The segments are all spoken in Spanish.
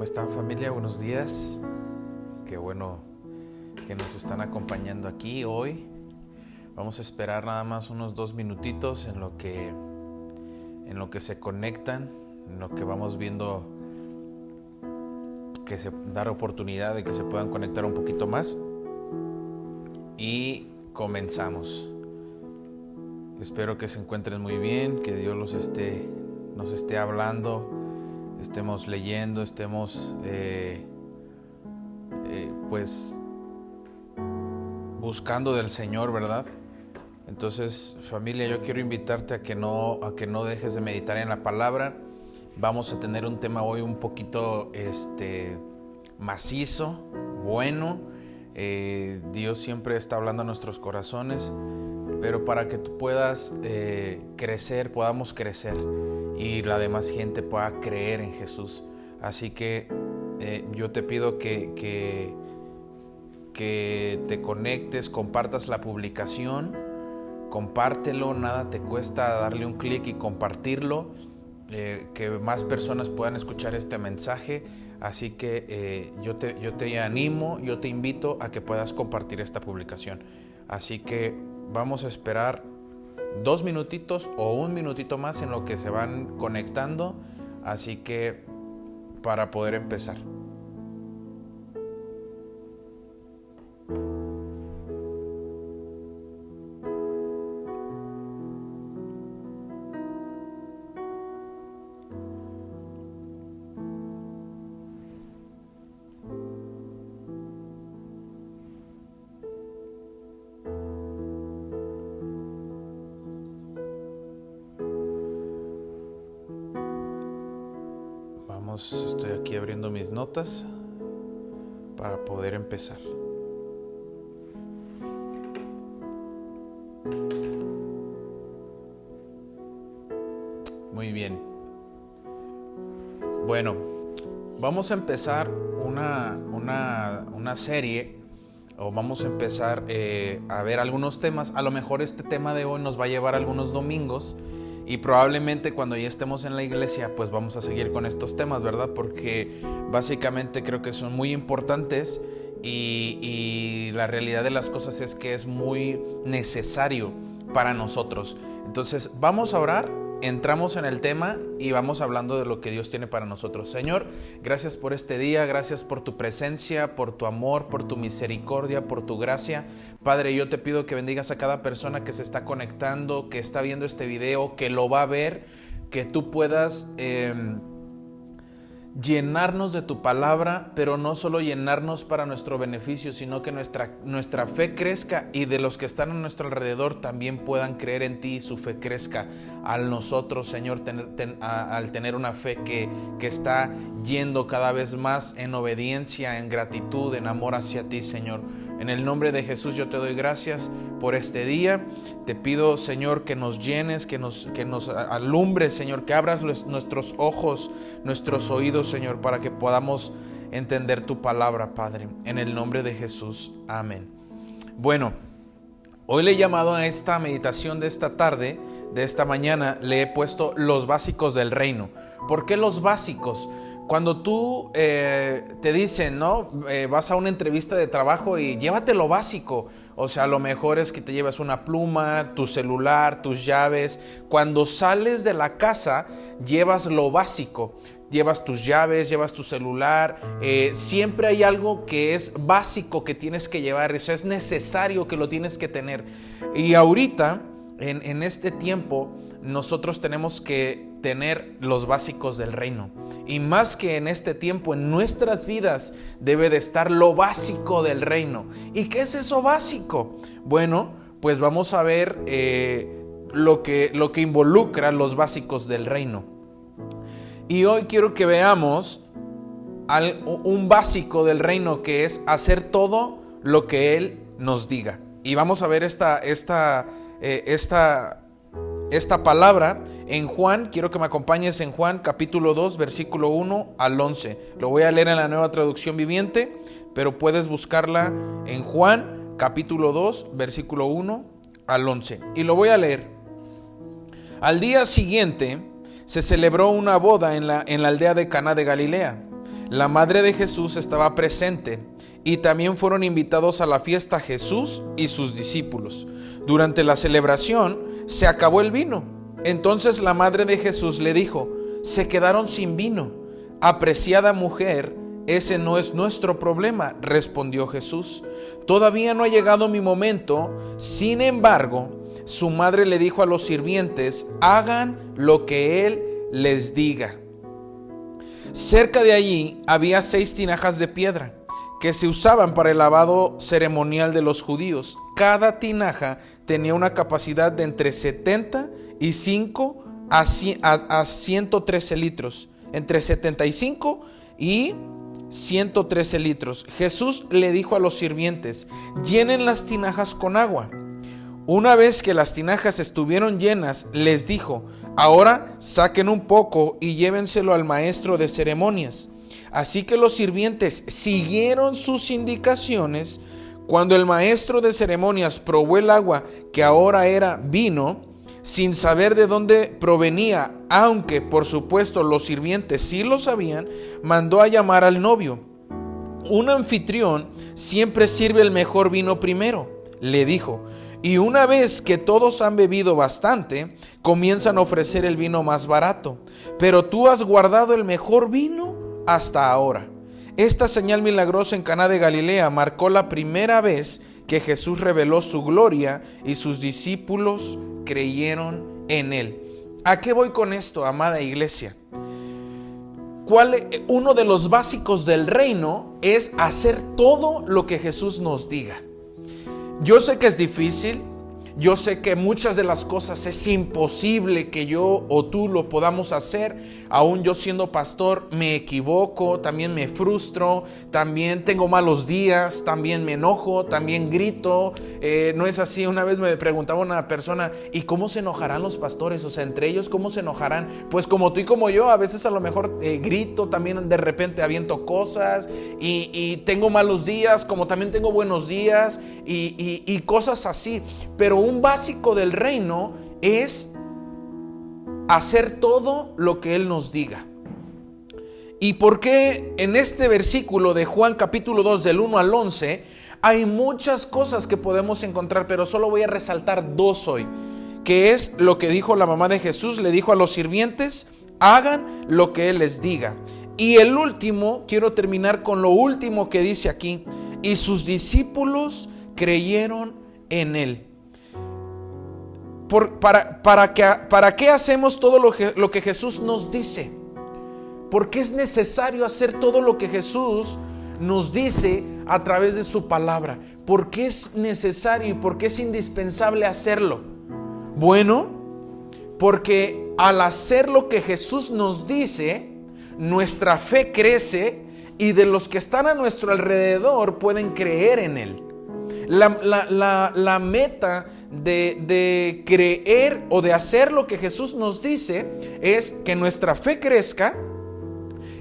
¿Cómo están, familia? Buenos días. Qué bueno que nos están acompañando aquí hoy. Vamos a esperar nada más unos 2 minutitos en lo que se conectan, en lo que vamos viendo dar oportunidad de que se puedan conectar un poquito más. Y comenzamos. Espero que se encuentren muy bien, que Dios nos esté hablando, estemos leyendo, estemos pues buscando del Señor, ¿verdad? Entonces, familia, yo quiero invitarte a que no dejes de meditar en la palabra. Vamos a tener un tema hoy un poquito macizo, bueno. Dios siempre está hablando a nuestros corazones, pero para que tú puedas podamos crecer y la demás gente pueda creer en Jesús. Así que yo te pido que te conectes, compartas la publicación, compártelo, nada te cuesta darle un clic y compartirlo, que más personas puedan escuchar este mensaje. Así que yo te animo, yo te invito a que puedas compartir esta publicación. Así que vamos a esperar 2 minutitos o 1 minutito más en lo que se van conectando, así que para poder empezar. Estoy aquí abriendo mis notas para poder empezar. Muy bien. Bueno, vamos a empezar una serie, o vamos a empezar a ver algunos temas. A lo mejor este tema de hoy nos va a llevar algunos domingos. Y probablemente cuando ya estemos en la iglesia, pues vamos a seguir con estos temas, ¿verdad? Porque básicamente creo que son muy importantes y la realidad de las cosas es que es muy necesario para nosotros. Entonces, vamos a orar, entramos en el tema y vamos hablando de lo que Dios tiene para nosotros. Señor, gracias por este día, gracias por tu presencia, por tu amor, por tu misericordia, por tu gracia. Padre, yo te pido que bendigas a cada persona que se está conectando, que está viendo este video, que lo va a ver, que tú puedas llenarnos de tu palabra, pero no solo llenarnos para nuestro beneficio, sino que nuestra fe crezca y de los que están a nuestro alrededor también puedan creer en ti y su fe crezca al nosotros, Señor, al tener una fe que está yendo cada vez más en obediencia, en gratitud, en amor hacia ti, Señor. En el nombre de Jesús yo te doy gracias por este día. Te pido, Señor, que nos llenes, que nos alumbres, Señor, que abras nuestros ojos, nuestros oídos, Señor, para que podamos entender tu palabra, Padre. En el nombre de Jesús. Amén. Bueno, hoy le he llamado a esta meditación de esta tarde, de esta mañana, le he puesto los básicos del reino. ¿Por qué los básicos? Cuando tú te dicen, ¿no? Vas a una entrevista de trabajo y llévate lo básico. O sea, lo mejor es que te lleves una pluma, tu celular, tus llaves. Cuando sales de la casa, llevas lo básico. Llevas tus llaves, llevas tu celular. Siempre hay algo que es básico que tienes que llevar. Eso es necesario que lo tienes que tener. Y ahorita, en este tiempo, nosotros tenemos que tener los básicos del reino. Y más que en este tiempo, en nuestras vidas debe de estar lo básico del reino. ¿Y qué es eso básico? Bueno, pues vamos a ver lo que involucra los básicos del reino. Y hoy quiero que veamos un básico del reino, que es hacer todo lo que Él nos diga. Y vamos a ver esta palabra en Juan. Quiero que me acompañes en Juan capítulo 2, versículo 1 al 11. Lo voy a leer en la Nueva Traducción Viviente, pero puedes buscarla en Juan capítulo 2, versículo 1 al 11. Y lo voy a leer. Al día siguiente se celebró una boda en la aldea de Caná de Galilea. La madre de Jesús estaba presente y también fueron invitados a la fiesta Jesús y sus discípulos. Durante la celebración se acabó el vino. Entonces la madre de Jesús le dijo: se quedaron sin vino. Apreciada mujer, ese no es nuestro problema, respondió Jesús. Todavía no ha llegado mi momento. Sin embargo, su madre le dijo a los sirvientes: hagan lo que él les diga. Cerca de allí había 6 tinajas de piedra que se usaban para el lavado ceremonial de los judíos. Cada tinaja tenía una capacidad de entre 75 a 113 litros. Entre 75 y 113 litros. Jesús le dijo a los sirvientes: llenen las tinajas con agua. Una vez que las tinajas estuvieron llenas, les dijo: ahora saquen un poco y llévenselo al maestro de ceremonias. Así que los sirvientes siguieron sus indicaciones. Cuando el maestro de ceremonias probó el agua, que ahora era vino, sin saber de dónde provenía, aunque por supuesto los sirvientes sí lo sabían, mandó a llamar al novio. Un anfitrión siempre sirve el mejor vino primero, le dijo, y una vez que todos han bebido bastante, comienzan a ofrecer el vino más barato. Pero tú has guardado el mejor vino hasta ahora. Esta señal milagrosa en Caná de Galilea marcó la primera vez que Jesús reveló su gloria y sus discípulos creyeron en él. ¿A qué voy con esto, amada iglesia? Uno de los básicos del reino es hacer todo lo que Jesús nos diga. Yo sé que es difícil, yo sé que muchas de las cosas es imposible que yo o tú lo podamos hacer. Aún yo siendo pastor me equivoco, también me frustro, también tengo malos días, también me enojo, también grito. No es así. Una vez me preguntaba una persona: ¿y cómo se enojarán los pastores? O sea, entre ellos, ¿cómo se enojarán? Pues como tú y como yo, a veces a lo mejor grito, también de repente aviento cosas y tengo malos días, como también tengo buenos días y cosas así. Pero un básico del reino es hacer todo lo que Él nos diga. ¿Y por qué en este versículo de Juan capítulo 2 del 1 al 11 hay muchas cosas que podemos encontrar, pero solo voy a resaltar 2 hoy, que es lo que dijo la mamá de Jesús? Le dijo a los sirvientes: hagan lo que Él les diga. Y el último, quiero terminar con lo último que dice aquí: y sus discípulos creyeron en Él. ¿Para qué hacemos todo lo que Jesús nos dice? ¿Por qué es necesario hacer todo lo que Jesús nos dice a través de su palabra? ¿Por qué es necesario y por qué es indispensable hacerlo? Bueno, porque al hacer lo que Jesús nos dice, nuestra fe crece y de los que están a nuestro alrededor pueden creer en Él. La meta de creer o de hacer lo que Jesús nos dice es que nuestra fe crezca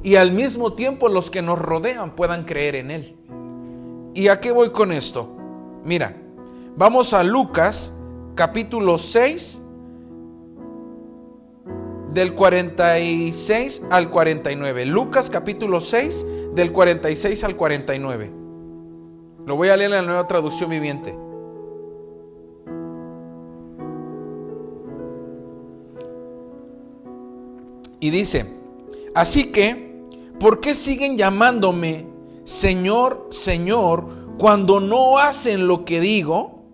y al mismo tiempo los que nos rodean puedan creer en Él. ¿Y a qué voy con esto? Mira, vamos a Lucas capítulo 6 del 46 al 49. Lucas capítulo 6 del 46 al 49. Lo voy a leer en la Nueva Traducción Viviente. Y dice: así que, ¿por qué siguen llamándome Señor, Señor, cuando no hacen lo que digo?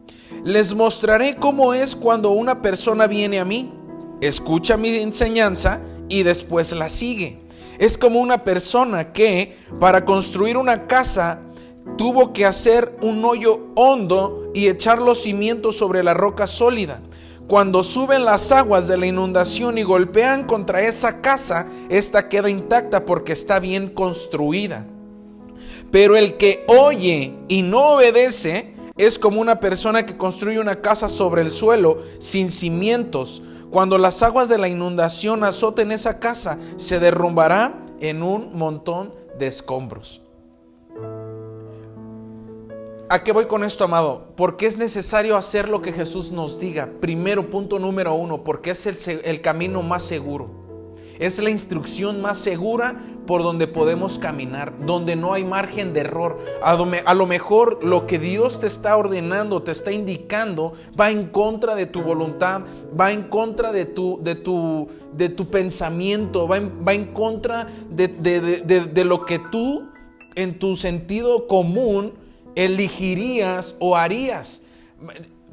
Les mostraré cómo es cuando una persona viene a mí, escucha mi enseñanza y después la sigue. Es como una persona que, para construir una casa, tuvo que hacer un hoyo hondo y echar los cimientos sobre la roca sólida. Cuando suben las aguas de la inundación y golpean contra esa casa, esta queda intacta porque está bien construida. Pero el que oye y no obedece es como una persona que construye una casa sobre el suelo sin cimientos. Cuando las aguas de la inundación azoten esa casa, se derrumbará en un montón de escombros. ¿A qué voy con esto, amado? Porque es necesario hacer lo que Jesús nos diga. Primero, punto número 1, porque es el camino más seguro. Es la instrucción más segura por donde podemos caminar, donde no hay margen de error. A lo mejor lo que Dios te está ordenando, te está indicando, va en contra de tu voluntad, va en contra de tu pensamiento, va en contra de lo que tú en tu sentido común elegirías o harías.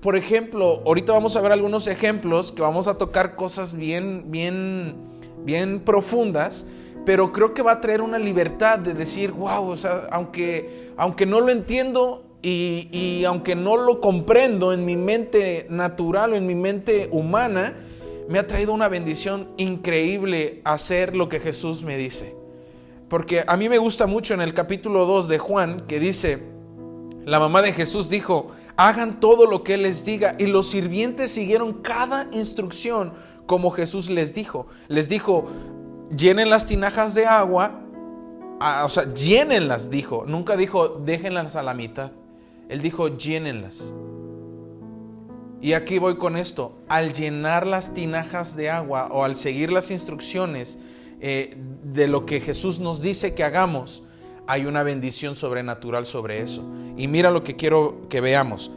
Por ejemplo, ahorita vamos a ver algunos ejemplos que vamos a tocar cosas bien profundas, pero creo que va a traer una libertad de decir, wow, o sea, aunque no lo entiendo y aunque no lo comprendo en mi mente natural o en mi mente humana, me ha traído una bendición increíble hacer lo que Jesús me dice. Porque a mí me gusta mucho en el capítulo 2 de Juan, que dice, la mamá de Jesús dijo, hagan todo lo que Él les diga. Y los sirvientes siguieron cada instrucción como Jesús les dijo. Les dijo, llenen las tinajas de agua. O sea, llénenlas, dijo. Nunca dijo, déjenlas a la mitad. Él dijo, llénenlas. Y aquí voy con esto. Al llenar las tinajas de agua o al seguir las instrucciones de lo que Jesús nos dice que hagamos, hay una bendición sobrenatural sobre eso. Y mira lo que quiero que veamos.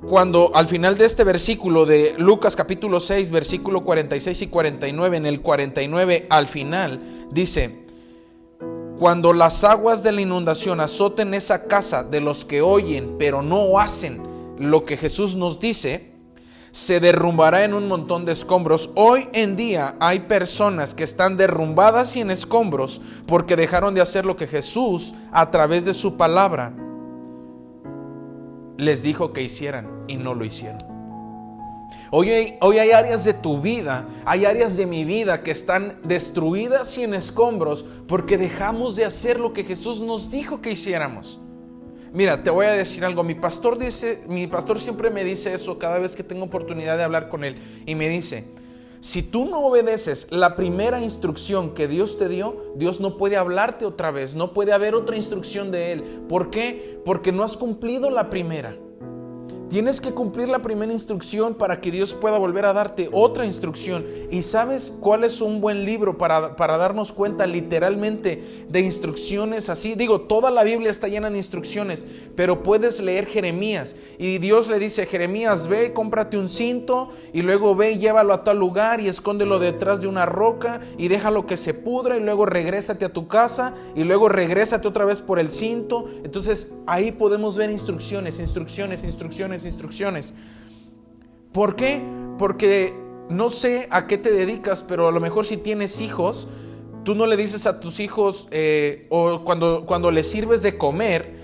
Cuando al final de este versículo de Lucas capítulo 6, versículo 46 y 49, en el 49 al final dice, cuando las aguas de la inundación azoten esa casa de los que oyen pero no hacen lo que Jesús nos dice, se derrumbará en un montón de escombros. Hoy en día hay personas que están derrumbadas y en escombros porque dejaron de hacer lo que Jesús, a través de su palabra, les dijo que hicieran y no lo hicieron. Hoy hay áreas de tu vida, hay áreas de mi vida que están destruidas y en escombros porque dejamos de hacer lo que Jesús nos dijo que hiciéramos. Mira, te voy a decir algo. Mi pastor siempre me dice eso cada vez que tengo oportunidad de hablar con él. Y me dice, si tú no obedeces la primera instrucción que Dios te dio, Dios no puede hablarte otra vez. No puede haber otra instrucción de Él. ¿Por qué? Porque no has cumplido la primera. Tienes que cumplir la primera instrucción para que Dios pueda volver a darte otra instrucción. ¿Y sabes cuál es un buen libro para darnos cuenta literalmente de instrucciones así? Digo, toda la Biblia está llena de instrucciones, pero puedes leer Jeremías. Y Dios le dice, Jeremías, ve, cómprate un cinto y luego ve y llévalo a tal lugar y escóndelo detrás de una roca y déjalo que se pudra y luego regrésate a tu casa y luego regrésate otra vez por el cinto. Entonces ahí podemos ver instrucciones. ¿Por qué? Porque no sé a qué te dedicas, pero a lo mejor si tienes hijos, tú no le dices a tus hijos o cuando les sirves de comer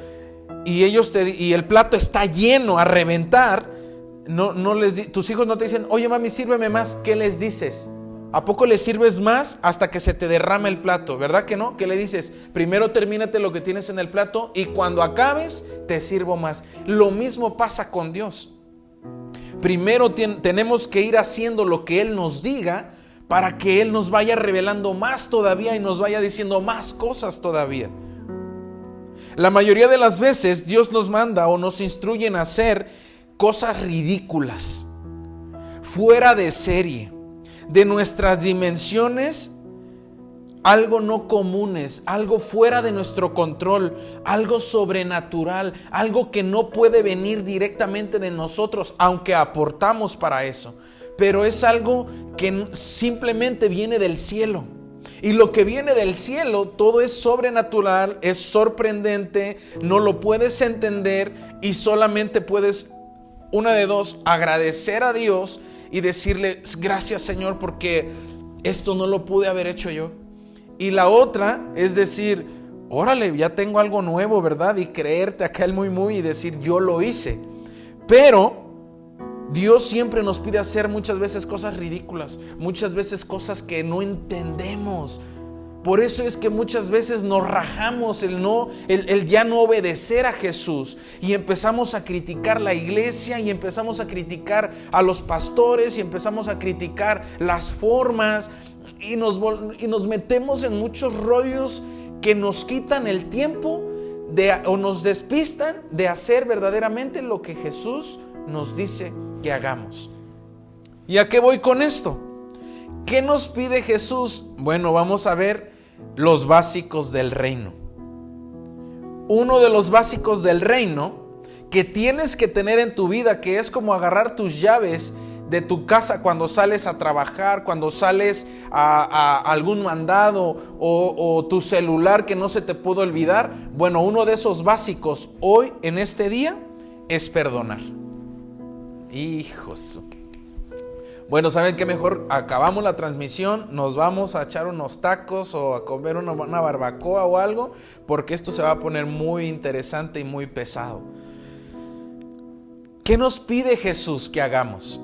y y el plato está lleno a reventar, tus hijos no te dicen, oye mami, sírveme más. ¿Qué les dices? ¿A poco le sirves más hasta que se te derrama el plato? ¿Verdad que no? ¿Qué le dices? Primero termínate lo que tienes en el plato y cuando acabes te sirvo más. Lo mismo pasa con Dios. Primero tenemos que ir haciendo lo que Él nos diga para que Él nos vaya revelando más todavía y nos vaya diciendo más cosas todavía. La mayoría de las veces Dios nos manda o nos instruye en hacer cosas ridículas, fuera de serie, de nuestras dimensiones, algo no comunes, algo fuera de nuestro control, algo sobrenatural, algo que no puede venir directamente de nosotros, aunque aportamos para eso, pero es algo que simplemente viene del cielo. Y lo que viene del cielo, todo es sobrenatural, es sorprendente, no lo puedes entender y solamente puedes, una de dos, agradecer a Dios y decirle, gracias Señor, porque esto no lo pude haber hecho yo. Y la otra es decir, órale, ya tengo algo nuevo, ¿verdad? Y creerte acá el muy y decir, yo lo hice. Pero Dios siempre nos pide hacer muchas veces cosas ridículas, muchas veces cosas que no entendemos. Por eso es que muchas veces nos rajamos el ya no obedecer a Jesús y empezamos a criticar la iglesia y empezamos a criticar a los pastores y empezamos a criticar las formas y nos metemos en muchos rollos que nos quitan el tiempo o nos despistan de hacer verdaderamente lo que Jesús nos dice que hagamos. ¿Y a qué voy con esto? ¿Qué nos pide Jesús? Bueno, vamos a ver los básicos del reino. Uno de los básicos del reino que tienes que tener en tu vida, que es como agarrar tus llaves de tu casa cuando sales a trabajar, cuando sales a algún mandado, o tu celular que no se te pudo olvidar. Bueno, uno de esos básicos hoy en este día es perdonar. Hijos. Bueno, ¿saben qué? Mejor acabamos la transmisión, nos vamos a echar unos tacos o a comer una barbacoa o algo, porque esto se va a poner muy interesante y muy pesado. ¿Qué nos pide Jesús que hagamos?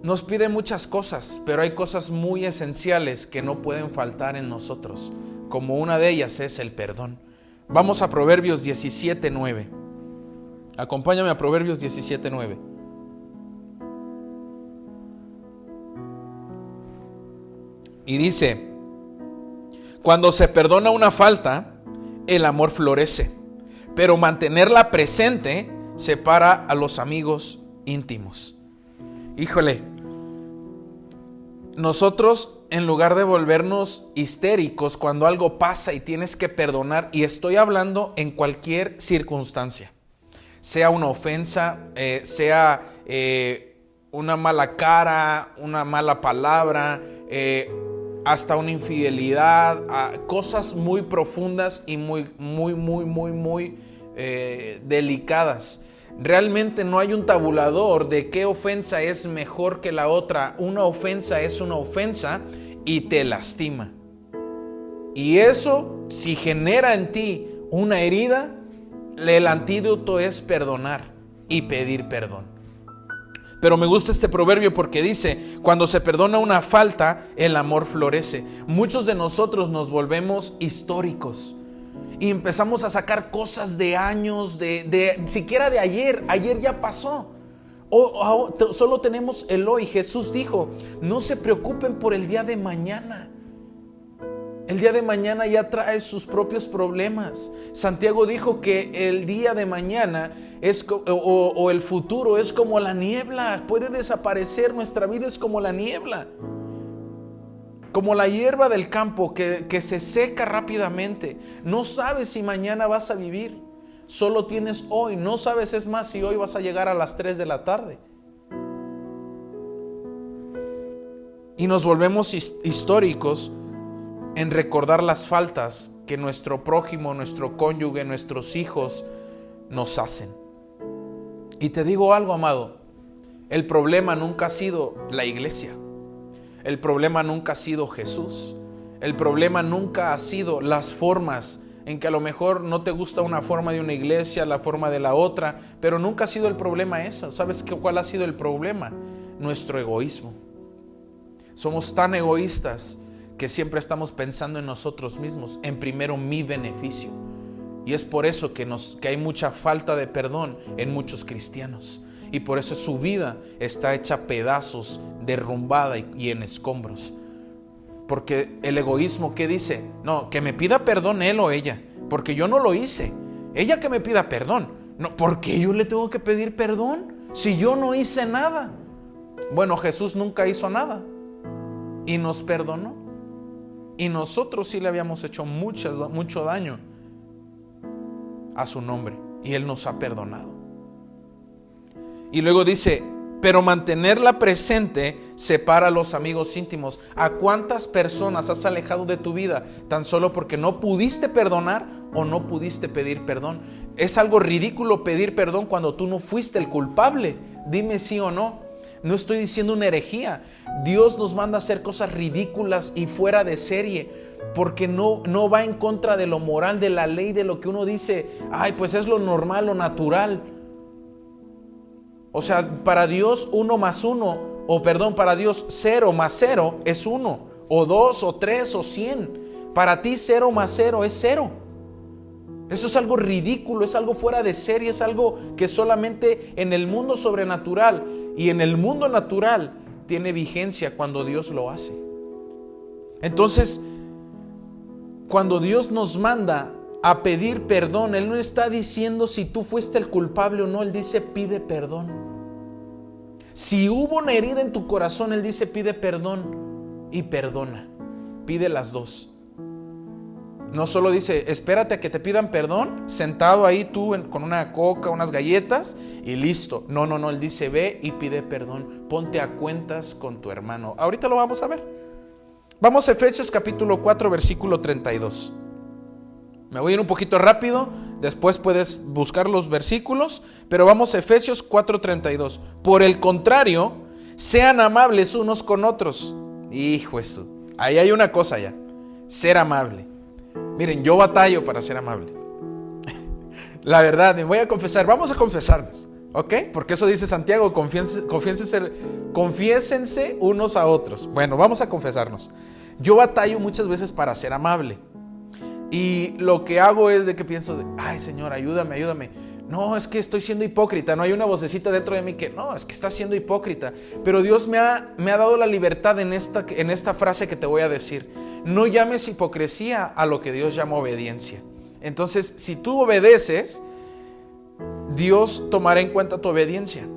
Nos pide muchas cosas, pero hay cosas muy esenciales que no pueden faltar en nosotros, como una de ellas es el perdón. Vamos a Proverbios 17:9. Acompáñame a Proverbios 17:9. Y dice: cuando se perdona una falta, el amor florece, pero mantenerla presente separa a los amigos íntimos. Híjole, nosotros en lugar de volvernos histéricos cuando algo pasa y tienes que perdonar, y estoy hablando en cualquier circunstancia, sea una ofensa, sea una mala cara, una mala palabra, hasta una infidelidad, cosas muy profundas y muy delicadas. Realmente no hay un tabulador de qué ofensa es mejor que la otra. Una ofensa es una ofensa y te lastima. Y eso, si genera en ti una herida, el antídoto es perdonar y pedir perdón. Pero me gusta este proverbio porque dice: cuando se perdona una falta, el amor florece. Muchos de nosotros nos volvemos históricos y empezamos a sacar cosas de años, siquiera de ayer. Ayer ya pasó. Solo tenemos el hoy. Jesús dijo: no se preocupen por el día de mañana. El día de mañana ya trae sus propios problemas. Santiago dijo que el día de mañana o el futuro es como la niebla. Puede desaparecer. Nuestra vida es como la niebla, como la hierba del campo que se seca rápidamente. No sabes si mañana vas a vivir. Solo tienes hoy. No sabes, es más, si hoy vas a llegar a las 3 de la tarde. Y nos volvemos históricos en recordar las faltas que nuestro prójimo, nuestro cónyuge, nuestros hijos nos hacen. Y te digo algo, amado, el problema nunca ha sido la iglesia. El problema nunca ha sido Jesús. El problema nunca ha sido las formas en que a lo mejor no te gusta una forma de una iglesia, la forma de la otra, pero nunca ha sido el problema eso. ¿Sabes cuál ha sido el problema? Nuestro egoísmo. Somos tan egoístas que siempre estamos pensando en nosotros mismos, en primero mi beneficio. Y es por eso que hay mucha falta de perdón en muchos cristianos. Y por eso su vida está hecha a pedazos, derrumbada y en escombros. Porque el egoísmo, ¿qué dice? No, que me pida perdón él o ella, porque yo no lo hice. Ella que me pida perdón. No, ¿por qué yo le tengo que pedir perdón si yo no hice nada? Bueno, Jesús nunca hizo nada y nos perdonó. Y nosotros sí le habíamos hecho mucho daño a su nombre, y Él nos ha perdonado. Y luego dice: pero mantenerla presente separa a los amigos íntimos. ¿A cuántas personas has alejado de tu vida tan solo porque no pudiste perdonar o no pudiste pedir perdón? Es algo ridículo pedir perdón cuando tú no fuiste el culpable. Dime sí o no. No estoy diciendo una herejía. Dios nos manda a hacer cosas ridículas y fuera de serie, porque no va en contra de lo moral, de la ley, de lo que uno dice, ay, pues es lo normal, lo natural. O sea, para Dios 1 más 1, para Dios 0 más 0 es 1, o 2, o 3, o 100. Para ti 0 más 0 es 0. Eso es algo ridículo, es algo fuera de serie, es algo que solamente en el mundo sobrenatural y en el mundo natural tiene vigencia cuando Dios lo hace. Entonces, cuando Dios nos manda a pedir perdón, Él no está diciendo si tú fuiste el culpable o no. Él dice: pide perdón. Si hubo una herida en tu corazón, Él dice: pide perdón. y perdona. Pide las dos. No solo dice, espérate a que te pidan perdón, sentado ahí tú con una coca, unas galletas y listo. No, él dice, ve y pide perdón. Ponte a cuentas con tu hermano. Ahorita lo vamos a ver. Vamos a Efesios capítulo 4, versículo 32. Me voy a ir un poquito rápido, después puedes buscar los versículos, pero vamos a Efesios 4:32. Por el contrario, sean amables unos con otros. Hijo eso, ahí hay una cosa ya, ser amable. Miren, yo batallo para ser amable. La verdad, me voy a confesar, vamos a confesarnos, ¿ok? Porque eso dice Santiago, confiésense unos a otros. Bueno, vamos a confesarnos. Yo batallo muchas veces para ser amable. Y lo que hago es de que pienso, ay Señor, ayúdame. No, es que estoy siendo hipócrita. No, hay una vocecita dentro de mí que, no, es que estás siendo hipócrita. Pero Dios me ha dado la libertad en esta frase que te voy a decir. No llames hipocresía a lo que Dios llama obediencia. Entonces, si tú obedeces, Dios tomará en cuenta tu obediencia.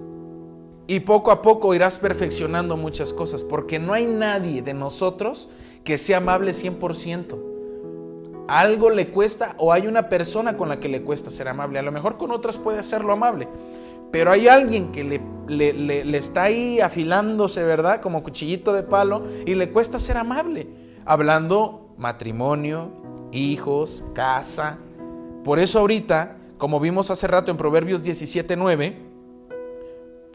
Y poco a poco irás perfeccionando muchas cosas. Porque no hay nadie de nosotros que sea amable 100%. Algo le cuesta, o hay una persona con la que le cuesta ser amable. A lo mejor con otras puede hacerlo amable, pero hay alguien que le está ahí afilándose, ¿verdad? Como cuchillito de palo, y le cuesta ser amable. Hablando matrimonio, hijos, casa. Por eso ahorita, como vimos hace rato en Proverbios 17:9,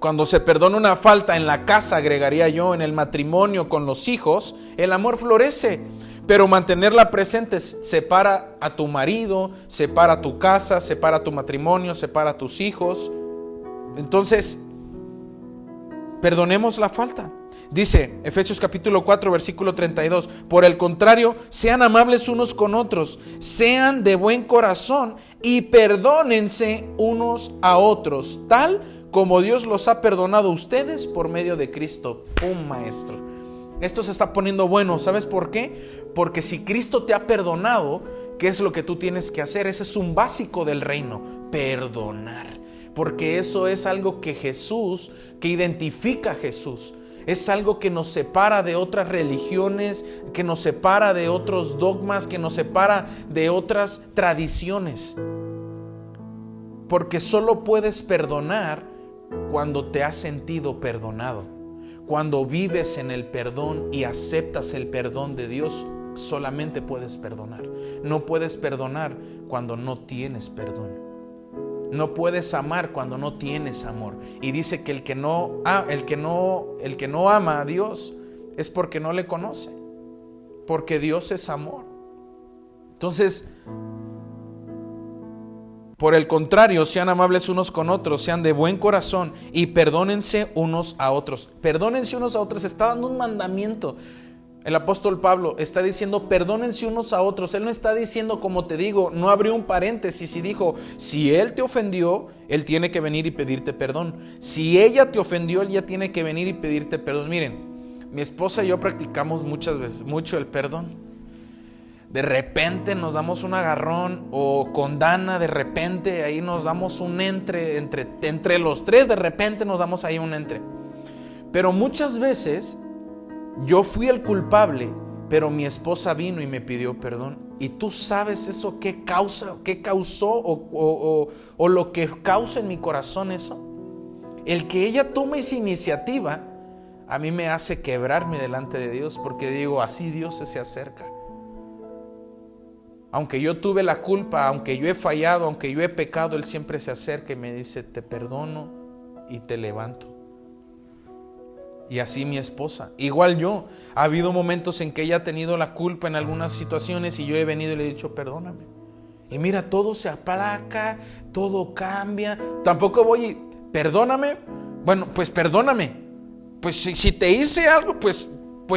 cuando se perdona una falta en la casa, agregaría yo, en el matrimonio, con los hijos, el amor florece. Pero mantenerla presente separa a tu marido, separa tu casa, separa tu matrimonio, separa a tus hijos. Entonces, perdonemos la falta. Dice Efesios capítulo 4, versículo 32. Por el contrario, sean amables unos con otros, sean de buen corazón y perdónense unos a otros, tal como Dios los ha perdonado a ustedes por medio de Cristo. Maestro. Esto se está poniendo bueno. ¿Sabes por qué? Porque si Cristo te ha perdonado, ¿qué es lo que tú tienes que hacer? Ese es un básico del reino, perdonar. Porque eso es algo que identifica a Jesús. Es algo que nos separa de otras religiones, que nos separa de otros dogmas, que nos separa de otras tradiciones. Porque solo puedes perdonar cuando te has sentido perdonado. Cuando vives en el perdón y aceptas el perdón de Dios, solamente puedes perdonar. No puedes perdonar cuando no tienes perdón. No puedes amar cuando no tienes amor. Y dice que el que no ama a Dios es porque no le conoce. Porque Dios es amor. Entonces, por el contrario, sean amables unos con otros, sean de buen corazón y perdónense unos a otros. Perdónense unos a otros, está dando un mandamiento. El apóstol Pablo está diciendo perdónense unos a otros. Él no está diciendo, como te digo, no abrió un paréntesis y dijo, si él te ofendió, él tiene que venir y pedirte perdón. Si ella te ofendió, él ya tiene que venir y pedirte perdón. Miren, mi esposa y yo practicamos muchas veces mucho el perdón. De repente nos damos un agarrón, o con Dana de repente ahí nos damos un entre los tres, de repente nos damos ahí un entre. Pero muchas veces yo fui el culpable, pero mi esposa vino y me pidió perdón. Y tú sabes eso qué causó o lo que causa en mi corazón eso. El que ella tome esa iniciativa a mí me hace quebrarme delante de Dios, porque digo, así Dios se acerca. Aunque yo tuve la culpa, aunque yo he fallado, aunque yo he pecado, Él siempre se acerca y me dice, te perdono y te levanto. Y así mi esposa. Igual yo. Ha habido momentos en que ella ha tenido la culpa en algunas situaciones y yo he venido y le he dicho, perdóname. Y mira, todo se aplaca, todo cambia. Tampoco voy, perdóname. Bueno, pues perdóname. Pues si te hice algo, pues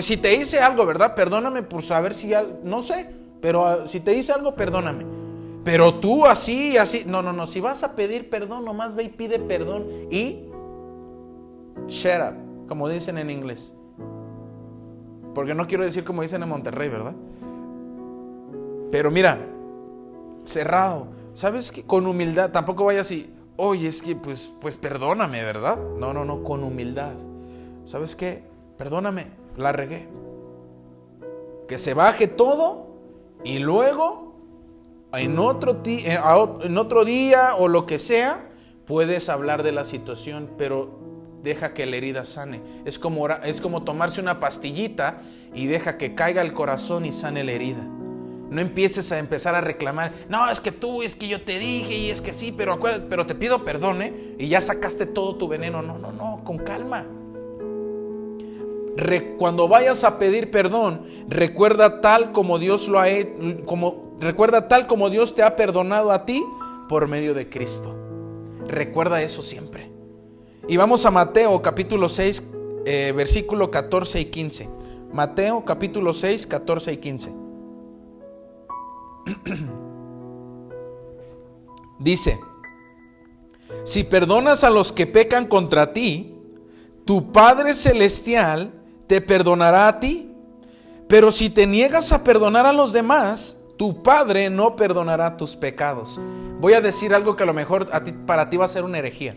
si te hice algo, ¿verdad? Perdóname por saber si no sé. Pero si te hice algo, perdóname. Pero tú así. No. Si vas a pedir perdón, nomás ve y pide perdón y shut up, como dicen en inglés. Porque no quiero decir como dicen en Monterrey, ¿verdad? Pero mira, cerrado. ¿Sabes qué? Con humildad. Tampoco vayas así, oye, es que pues perdóname, ¿verdad? No, con humildad. ¿Sabes qué? Perdóname, la regué. que se baje todo y luego en otro día o lo que sea, puedes hablar de la situación, pero deja que la herida sane. Es como tomarse una pastillita y deja que caiga el corazón y sane la herida. No empieces a empezar a reclamar, no, es que yo te dije y es que sí, pero te pido perdón, y ya sacaste todo tu veneno. No, con calma. Cuando vayas a pedir perdón, recuerda tal como Dios te ha perdonado a ti por medio de Cristo. Recuerda eso siempre. Y vamos a Mateo capítulo 6, versículo 14 y 15. Mateo capítulo 6, 14 y 15. Dice: si perdonas a los que pecan contra ti, tu Padre Celestial te perdonará a ti. Pero si te niegas a perdonar a los demás, tu Padre no perdonará tus pecados. Voy a decir algo que a lo mejor para ti va a ser una herejía,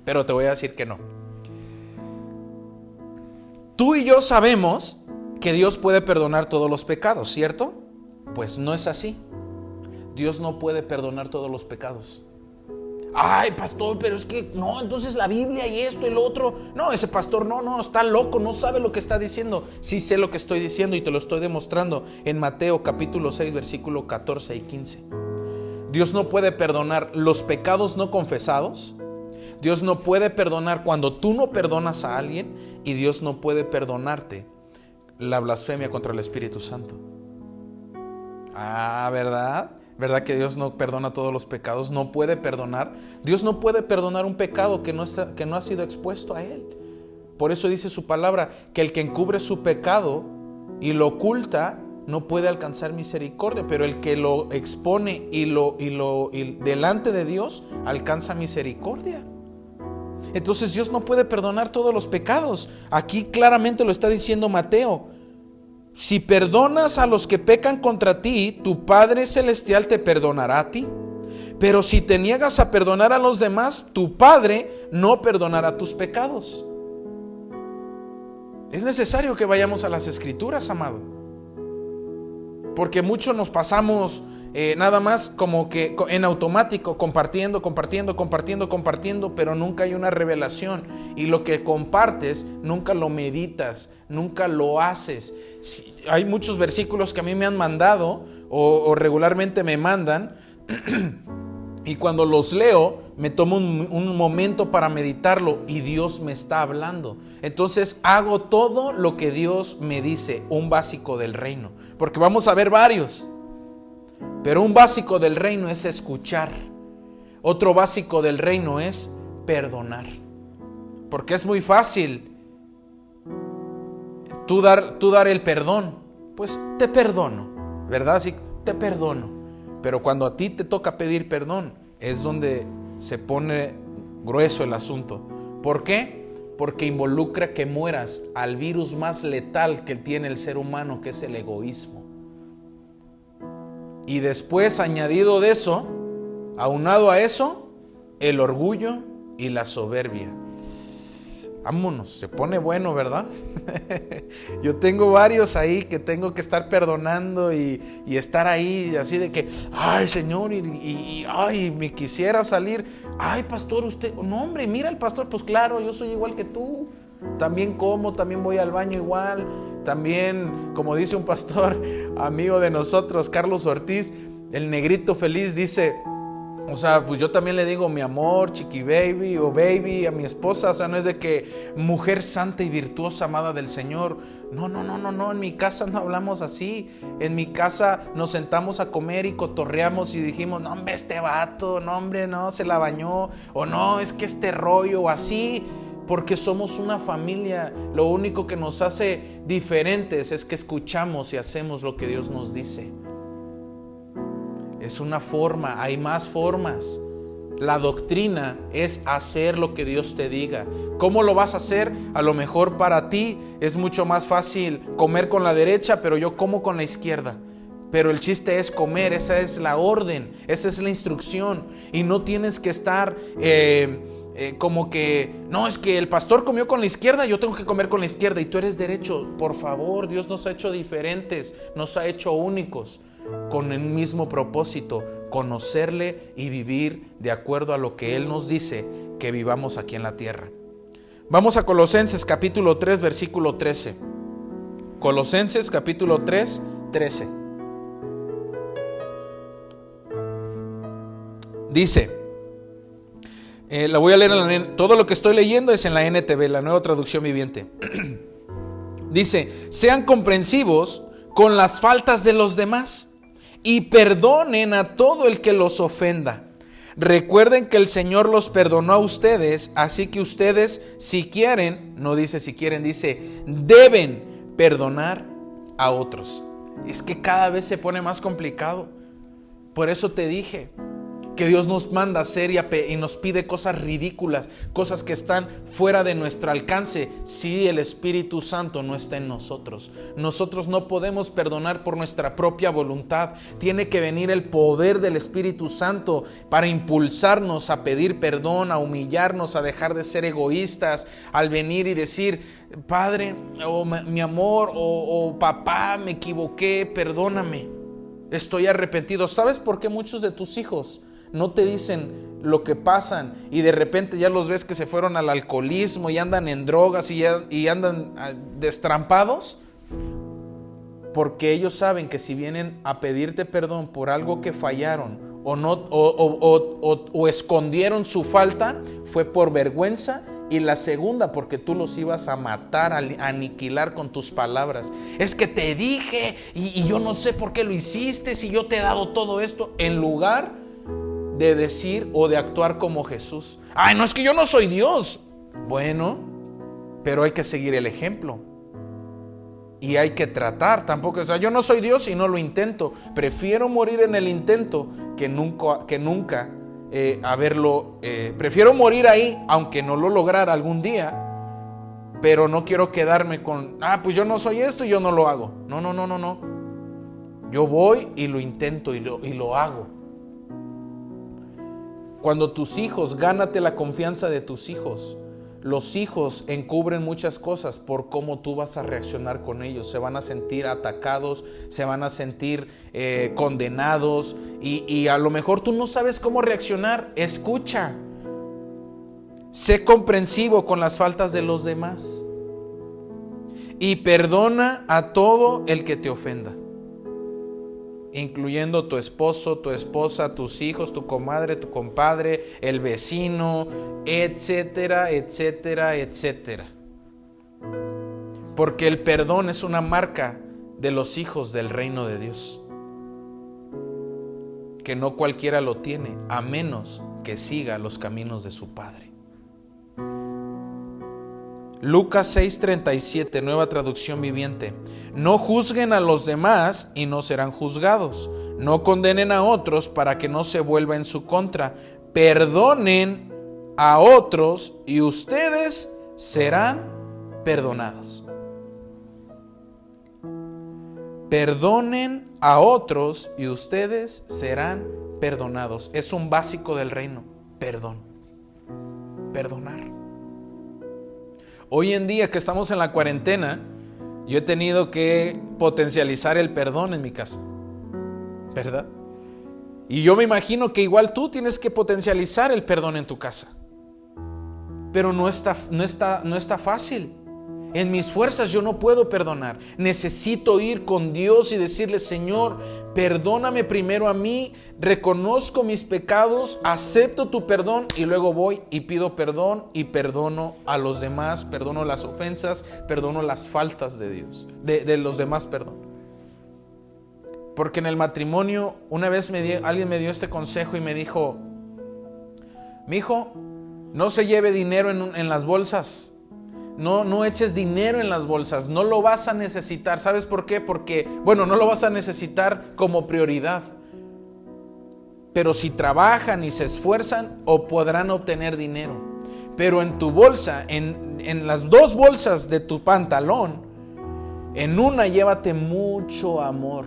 pero te voy a decir que no. Tú y yo sabemos que Dios puede perdonar todos los pecados, ¿cierto? Pues no es así. Dios no puede perdonar todos los pecados. Ay, pastor, pero es que no, entonces la Biblia y esto y lo otro. No, ese pastor no, está loco, no sabe lo que está diciendo. Sí sé lo que estoy diciendo y te lo estoy demostrando en Mateo capítulo 6, versículo 14 y 15. Dios no puede perdonar los pecados no confesados. Dios no puede perdonar cuando tú no perdonas a alguien, y Dios no puede perdonarte la blasfemia contra el Espíritu Santo. ¿Verdad? ¿Verdad que Dios no perdona todos los pecados? No puede perdonar. Dios no puede perdonar un pecado que no ha sido expuesto a Él. Por eso dice su palabra que el que encubre su pecado y lo oculta no puede alcanzar misericordia, pero el que lo expone y delante de Dios alcanza misericordia. Entonces Dios no puede perdonar todos los pecados. Aquí claramente lo está diciendo Mateo. Si perdonas a los que pecan contra ti, tu Padre Celestial te perdonará a ti. Pero si te niegas a perdonar a los demás, tu Padre no perdonará tus pecados. Es necesario que vayamos a las Escrituras, amado. Porque muchos nos pasamos nada más como que en automático, compartiendo, pero nunca hay una revelación. Y lo que compartes, nunca lo meditas, nunca lo haces. Hay muchos versículos que a mí me han mandado o regularmente me mandan y cuando los leo me tomo un momento para meditarlo y Dios me está hablando. Entonces hago todo lo que Dios me dice, un básico del reino, porque vamos a ver varios, pero un básico del reino es escuchar. Otro básico del reino es perdonar, porque es muy fácil tú dar el perdón. Pues te perdono, ¿verdad? Sí, te perdono. Pero cuando a ti te toca pedir perdón, es donde se pone grueso el asunto. ¿Por qué? Porque involucra que mueras al virus más letal que tiene el ser humano, que es el egoísmo. Y después, añadido de eso, aunado a eso, el orgullo y la soberbia. Vámonos, se pone bueno, ¿verdad? Yo tengo varios ahí que tengo que estar perdonando y estar ahí así de que, ay, Señor, ay, me quisiera salir. Ay, pastor, usted, no, hombre, mira el pastor, pues claro, yo soy igual que tú. También como, también voy al baño igual. También, como dice un pastor amigo de nosotros, Carlos Ortiz, el negrito feliz, dice... O sea, pues yo también le digo mi amor, chiqui baby o baby a mi esposa. O sea, no es de que mujer santa y virtuosa, amada del Señor. No, en mi casa no hablamos así. En mi casa nos sentamos a comer y cotorreamos y dijimos, no, hombre, este vato, no, hombre, no, se la bañó. O no, es que este rollo, o así. Porque somos una familia. Lo único que nos hace diferentes es que escuchamos y hacemos lo que Dios nos dice. Es una forma, hay más formas. La doctrina es hacer lo que Dios te diga. ¿Cómo lo vas a hacer? A lo mejor para ti es mucho más fácil comer con la derecha, pero yo como con la izquierda. Pero el chiste es comer, esa es la orden, esa es la instrucción. Y no tienes que estar como que, no, es que el pastor comió con la izquierda, yo tengo que comer con la izquierda y tú eres derecho. Por favor, Dios nos ha hecho diferentes, nos ha hecho únicos, con el mismo propósito, conocerle y vivir de acuerdo a lo que Él nos dice que vivamos aquí en la tierra. Vamos a Colosenses capítulo 3, versículo 13. Colosenses capítulo 3, 13. Dice, la voy a leer, todo lo que estoy leyendo es en la NTV, la Nueva Traducción Viviente. Dice, sean comprensivos con las faltas de los demás y perdonen a todo el que los ofenda. Recuerden que el Señor los perdonó a ustedes, así que ustedes, si quieren, no dice si quieren, dice, deben perdonar a otros. Es que cada vez se pone más complicado. Por eso te dije que Dios nos manda a hacer y nos pide cosas ridículas, cosas que están fuera de nuestro alcance, si el Espíritu Santo no está en nosotros. Nosotros no podemos perdonar por nuestra propia voluntad. Tiene que venir el poder del Espíritu Santo para impulsarnos a pedir perdón, a humillarnos, a dejar de ser egoístas, al venir y decir, Padre, o mi amor, o papá, me equivoqué, perdóname, estoy arrepentido. ¿Sabes por qué muchos de tus hijos no te dicen lo que pasan y de repente ya los ves que se fueron al alcoholismo y andan en drogas y andan destrampados? Porque ellos saben que si vienen a pedirte perdón por algo que fallaron o escondieron su falta, fue por vergüenza, y la segunda porque tú los ibas a matar, a aniquilar con tus palabras. Es que te dije y yo no sé por qué lo hiciste si yo te he dado todo esto, en lugar de decir o de actuar como Jesús. Ay, no, es que yo no soy Dios. Bueno, pero hay que seguir el ejemplo y hay que tratar. Tampoco, o sea, yo no soy Dios y no lo intento. Prefiero morir en el intento que nunca prefiero morir ahí, aunque no lo lograra algún día, pero no quiero quedarme con, pues yo no soy esto y yo no lo hago. No. Yo voy y lo intento y lo hago. Cuando tus hijos, gánate la confianza de tus hijos. Los hijos encubren muchas cosas por cómo tú vas a reaccionar con ellos. Se van a sentir atacados, se van a sentir condenados y a lo mejor tú no sabes cómo reaccionar. Escucha. Sé comprensivo con las faltas de los demás y perdona a todo el que te ofenda, incluyendo tu esposo, tu esposa, tus hijos, tu comadre, tu compadre, el vecino, etcétera, etcétera, etcétera. Porque el perdón es una marca de los hijos del reino de Dios, que no cualquiera lo tiene, a menos que siga los caminos de su Padre. Lucas 6:37, Nueva Traducción Viviente. No juzguen a los demás y no serán juzgados. No condenen a otros para que no se vuelva en su contra. Perdonen a otros y ustedes serán perdonados. Perdonen a otros y ustedes serán perdonados. Es un básico del reino. Perdón. Perdonar. Hoy en día que estamos en la cuarentena, yo he tenido que potencializar el perdón en mi casa, ¿verdad? Y yo me imagino que igual tú tienes que potencializar el perdón en tu casa. Pero no está fácil. En mis fuerzas yo no puedo perdonar. Necesito ir con Dios y decirle, Señor, perdóname primero a mí, reconozco mis pecados, acepto tu perdón y luego voy y pido perdón y perdono a los demás, perdono las ofensas, perdono las faltas de Dios, de los demás, perdón. Porque en el matrimonio una vez alguien me dio este consejo y me dijo, mijo, no se lleve dinero en las bolsas. No eches dinero en las bolsas, no lo vas a necesitar. ¿Sabes por qué? Porque, no lo vas a necesitar como prioridad. Pero si trabajan y se esfuerzan, podrán obtener dinero. Pero en tu bolsa, en las dos bolsas de tu pantalón, en una llévate mucho amor,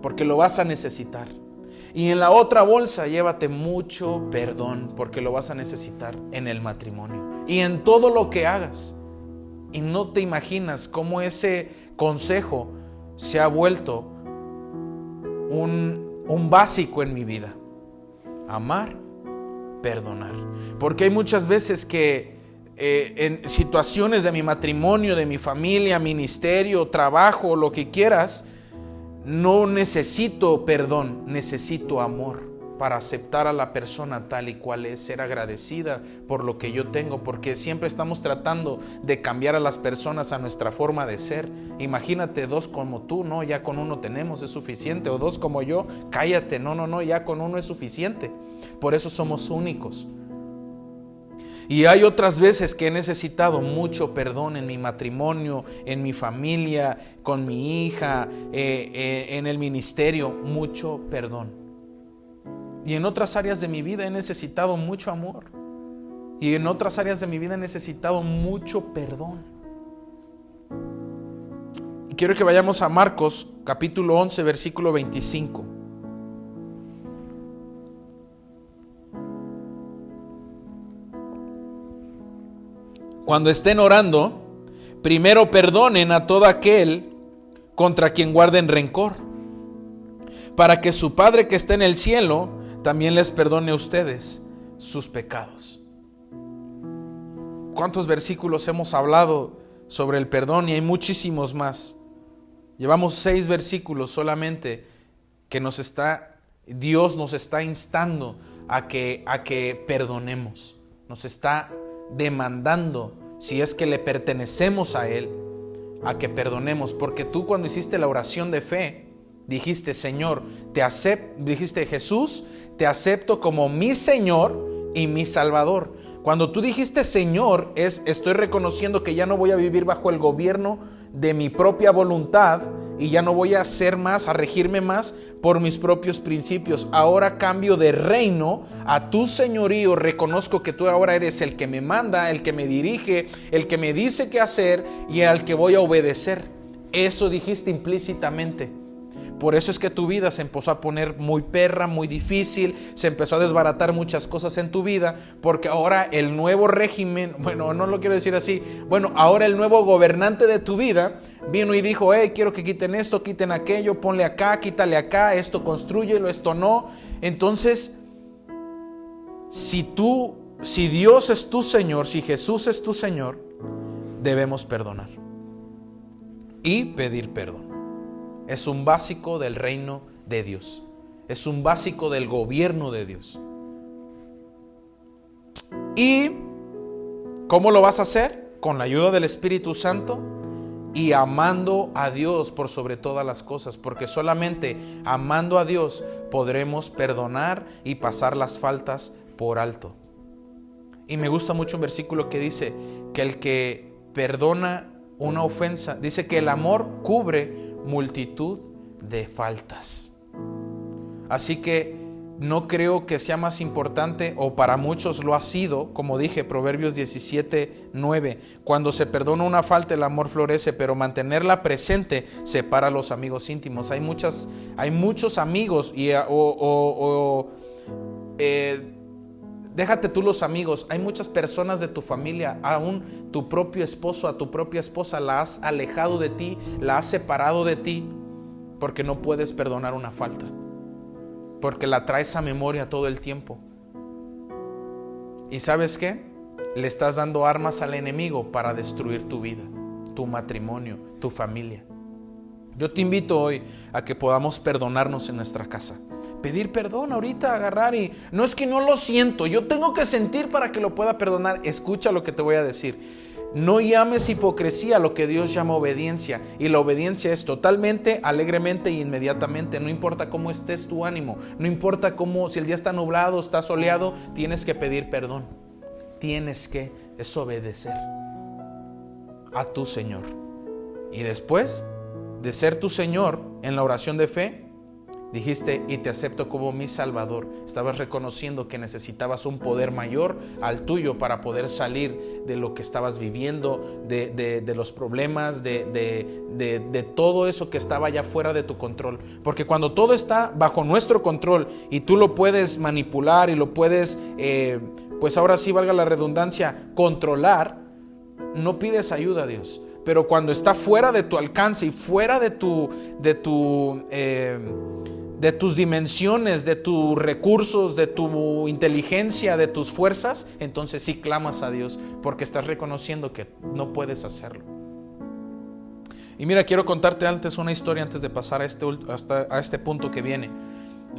porque lo vas a necesitar. Y en la otra bolsa llévate mucho perdón, porque lo vas a necesitar en el matrimonio y en todo lo que hagas. Y no te imaginas cómo ese consejo se ha vuelto un básico en mi vida. Amar, perdonar. Porque hay muchas veces que en situaciones de mi matrimonio, de mi familia, ministerio, trabajo, lo que quieras, no necesito perdón, necesito amor para aceptar a la persona tal y cual es, ser agradecida por lo que yo tengo, porque siempre estamos tratando de cambiar a las personas a nuestra forma de ser. Imagínate 2 como tú, no, ya con 1 tenemos, es suficiente, o 2 como yo, cállate, no, ya con 1 es suficiente. Por eso somos únicos. Y hay otras veces que he necesitado mucho perdón en mi matrimonio, en mi familia, con mi hija, en el ministerio, mucho perdón. Y en otras áreas de mi vida he necesitado mucho amor. Y en otras áreas de mi vida he necesitado mucho perdón. Y quiero que vayamos a Marcos, capítulo 11, versículo 25. Cuando estén orando, primero perdonen a todo aquel contra quien guarden rencor, para que su Padre que está en el cielo también les perdone a ustedes sus pecados. ¿Cuántos versículos hemos hablado sobre el perdón? Y hay muchísimos más. Llevamos 6 versículos solamente que Dios nos está instando a que perdonemos. Nos está demandando, si es que le pertenecemos a Él, a que perdonemos. Porque tú, cuando hiciste la oración de fe, dijiste: Señor, dijiste: Jesús, te acepto como mi Señor y mi Salvador. Cuando tú dijiste Señor, estoy reconociendo que ya no voy a vivir bajo el gobierno de mi propia voluntad y ya no voy a regirme más por mis propios principios. Ahora cambio de reino a tu señorío. Reconozco que tú ahora eres el que me manda, el que me dirige, el que me dice qué hacer y al que voy a obedecer. Eso dijiste implícitamente. Por eso es que tu vida se empezó a poner muy perra, muy difícil, se empezó a desbaratar muchas cosas en tu vida, porque ahora el nuevo régimen, bueno, no lo quiero decir así, ahora el nuevo gobernante de tu vida vino y dijo: quiero que quiten esto, quiten aquello, ponle acá, quítale acá, esto constrúyelo, esto no. Entonces, si Dios es tu Señor, si Jesús es tu Señor, debemos perdonar y pedir perdón. Es un básico del reino de Dios. Es un básico del gobierno de Dios. ¿Y cómo lo vas a hacer? Con la ayuda del Espíritu Santo y amando a Dios por sobre todas las cosas. Porque solamente amando a Dios podremos perdonar y pasar las faltas por alto. Y me gusta mucho un versículo que dice que el que perdona una ofensa, dice que el amor cubre multitud de faltas. Así que no creo que sea más importante, o para muchos lo ha sido, como dije, Proverbios 17:9, cuando se perdona una falta el amor florece, pero mantenerla presente separa a los amigos íntimos. Hay muchos amigos déjate tú los amigos, hay muchas personas de tu familia, aún tu propio esposo, a tu propia esposa la has alejado de ti, la has separado de ti, porque no puedes perdonar una falta, porque la traes a memoria todo el tiempo. ¿Y sabes qué? Le estás dando armas al enemigo para destruir tu vida, tu matrimonio, tu familia. Yo te invito hoy a que podamos perdonarnos en nuestra casa. Pedir perdón ahorita, agarrar y... No es que no lo siento, yo tengo que sentir para que lo pueda perdonar. Escucha lo que te voy a decir. No llames hipocresía a lo que Dios llama obediencia. Y la obediencia es totalmente, alegremente e inmediatamente. No importa cómo estés tu ánimo. No importa si el día está nublado, está soleado. Tienes que pedir perdón. Tienes que obedecer a tu Señor. Y después de ser tu Señor en la oración de fe, Dijiste, y te acepto como mi Salvador. Estabas reconociendo que necesitabas un poder mayor al tuyo para poder salir de lo que estabas viviendo, de los problemas, de todo eso que estaba allá fuera de tu control. Porque cuando todo está bajo nuestro control y tú lo puedes manipular y lo puedes, pues ahora sí valga la redundancia, controlar, no pides ayuda a Dios. Pero cuando está fuera de tu alcance y fuera de tus dimensiones, de tus recursos, de tu inteligencia, de tus fuerzas, entonces sí clamas a Dios porque estás reconociendo que no puedes hacerlo. Y mira, quiero contarte antes una historia antes de pasar a este punto que viene.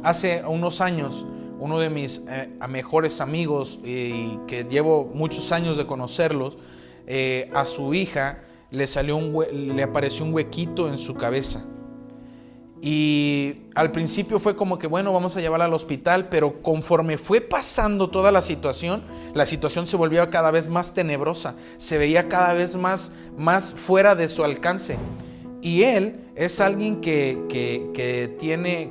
Hace unos años, uno de mis mejores amigos, y que llevo muchos años de conocerlos, a su hija le apareció un huequito en su cabeza. Y al principio fue como que bueno, vamos a llevarla al hospital, pero conforme fue pasando toda la situación se volvía cada vez más tenebrosa, se veía cada vez más fuera de su alcance. Y él es alguien que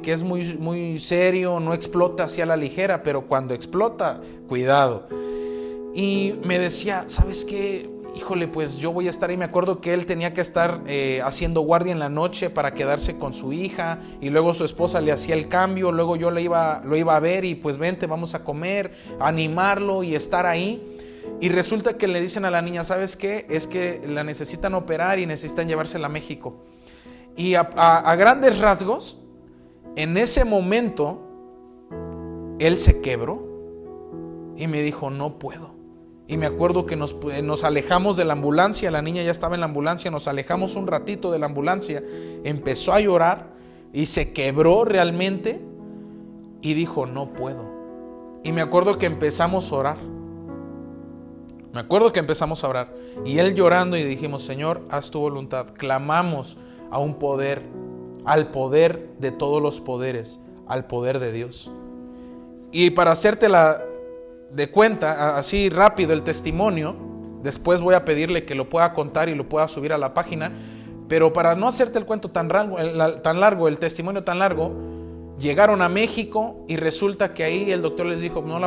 es muy serio, no explota así a la ligera, pero cuando explota, cuidado. Y me decía, ¿sabes qué? Híjole, pues yo voy a estar ahí. Me acuerdo que él tenía que estar haciendo guardia en la noche para quedarse con su hija, y luego su esposa le hacía el cambio, luego yo lo iba a ver y pues vente, vamos a comer, animarlo y estar ahí. Y resulta que le dicen a la niña, ¿sabes qué? Es que la necesitan operar y necesitan llevársela a México. Y a grandes rasgos, en ese momento, él se quebró y me dijo, no puedo. Y me acuerdo que nos alejamos de la ambulancia, la niña ya estaba en la ambulancia, nos alejamos un ratito de la ambulancia, empezó a llorar y se quebró realmente y dijo, no puedo. Y me acuerdo que empezamos a orar. Y él llorando, y dijimos, Señor, haz tu voluntad. Clamamos a un poder, al poder de todos los poderes, al poder de Dios. Y para hacértela de cuenta, así rápido el testimonio, después voy a pedirle que lo pueda contar y lo pueda subir a la página, pero para no hacerte el cuento tan largo, el testimonio tan largo, llegaron a México y resulta que ahí el doctor les dijo, no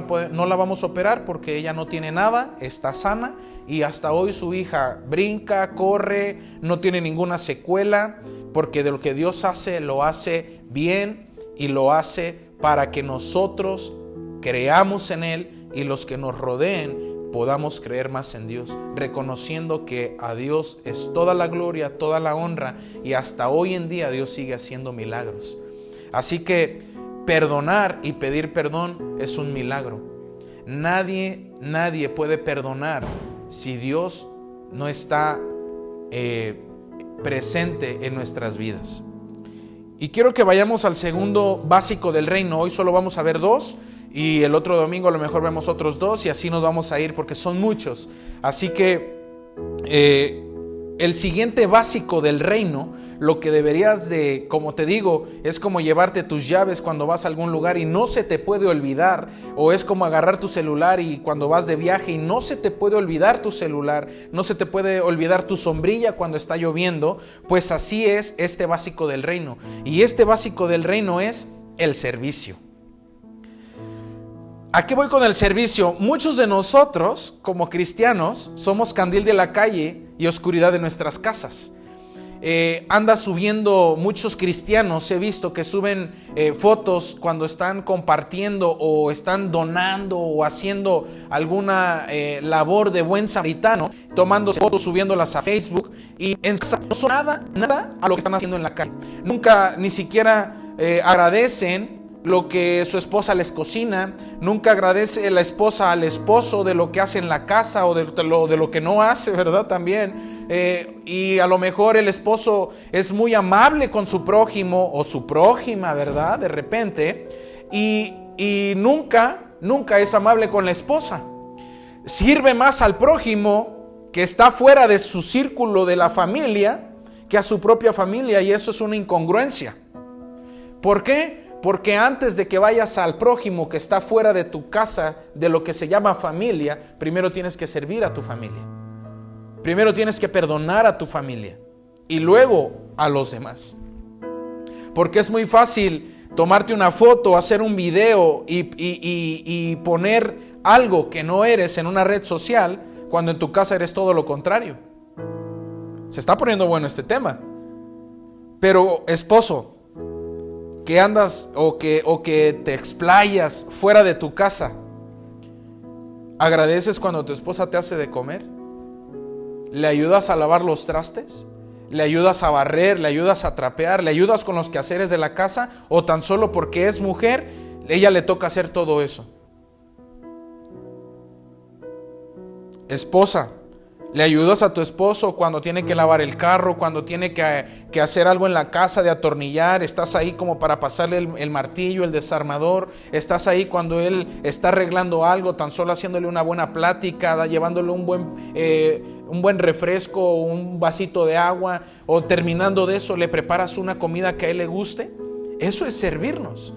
la vamos a operar porque ella no tiene nada, está sana, y hasta hoy su hija brinca, corre, no tiene ninguna secuela, porque de lo que Dios hace, lo hace bien y lo hace para que nosotros creamos en Él y los que nos rodeen podamos creer más en Dios, reconociendo que a Dios es toda la gloria, toda la honra, y hasta hoy en día Dios sigue haciendo milagros. Así que perdonar y pedir perdón es un milagro. Nadie puede perdonar si Dios no está presente en nuestras vidas. Y quiero que vayamos al segundo básico del reino. Hoy solo vamos a ver 2. Y el otro domingo a lo mejor vemos otros 2 y así nos vamos a ir porque son muchos. Así que el siguiente básico del reino, lo que deberías de, como te digo, es como llevarte tus llaves cuando vas a algún lugar y no se te puede olvidar. O es como agarrar tu celular y cuando vas de viaje y no se te puede olvidar tu celular, no se te puede olvidar tu sombrilla cuando está lloviendo. Pues así es este básico del reino. Y este básico del reino es el servicio. ¿A qué voy con el servicio? Muchos de nosotros, como cristianos, somos candil de la calle y oscuridad de nuestras casas. Anda subiendo muchos cristianos, he visto que suben fotos cuando están compartiendo o están donando o haciendo alguna labor de buen samaritano, tomando fotos, subiéndolas a Facebook, y no son nada a lo que están haciendo en la calle. Nunca ni siquiera agradecen lo que su esposa les cocina, nunca agradece la esposa al esposo de lo que hace en la casa o de lo que no hace, ¿verdad? También. Y a lo mejor el esposo es muy amable con su prójimo o su prójima, ¿verdad? De repente. Y nunca es amable con la esposa. Sirve más al prójimo que está fuera de su círculo de la familia que a su propia familia, y eso es una incongruencia. ¿Por qué? Porque antes de que vayas al prójimo que está fuera de tu casa, de lo que se llama familia, primero tienes que servir a tu familia. Primero tienes que perdonar a tu familia y luego a los demás. Porque es muy fácil tomarte una foto, hacer un video y poner algo que no eres en una red social, cuando en tu casa eres todo lo contrario. Se está poniendo bueno este tema. Pero esposo, que andas o que te explayas fuera de tu casa, ¿agradeces cuando tu esposa te hace de comer? ¿Le ayudas a lavar los trastes? ¿Le ayudas a barrer? ¿Le ayudas a trapear? ¿Le ayudas con los quehaceres de la casa? ¿O tan solo porque es mujer, ella le toca hacer todo eso? Esposa, ¿le ayudas a tu esposo cuando tiene que lavar el carro, cuando tiene que hacer algo en la casa, de atornillar? ¿Estás ahí como para pasarle el martillo, el desarmador? ¿Estás ahí cuando él está arreglando algo, tan solo haciéndole una buena plática, llevándole un buen refresco, un vasito de agua, o terminando de eso le preparas una comida que a él le guste? Eso es servirnos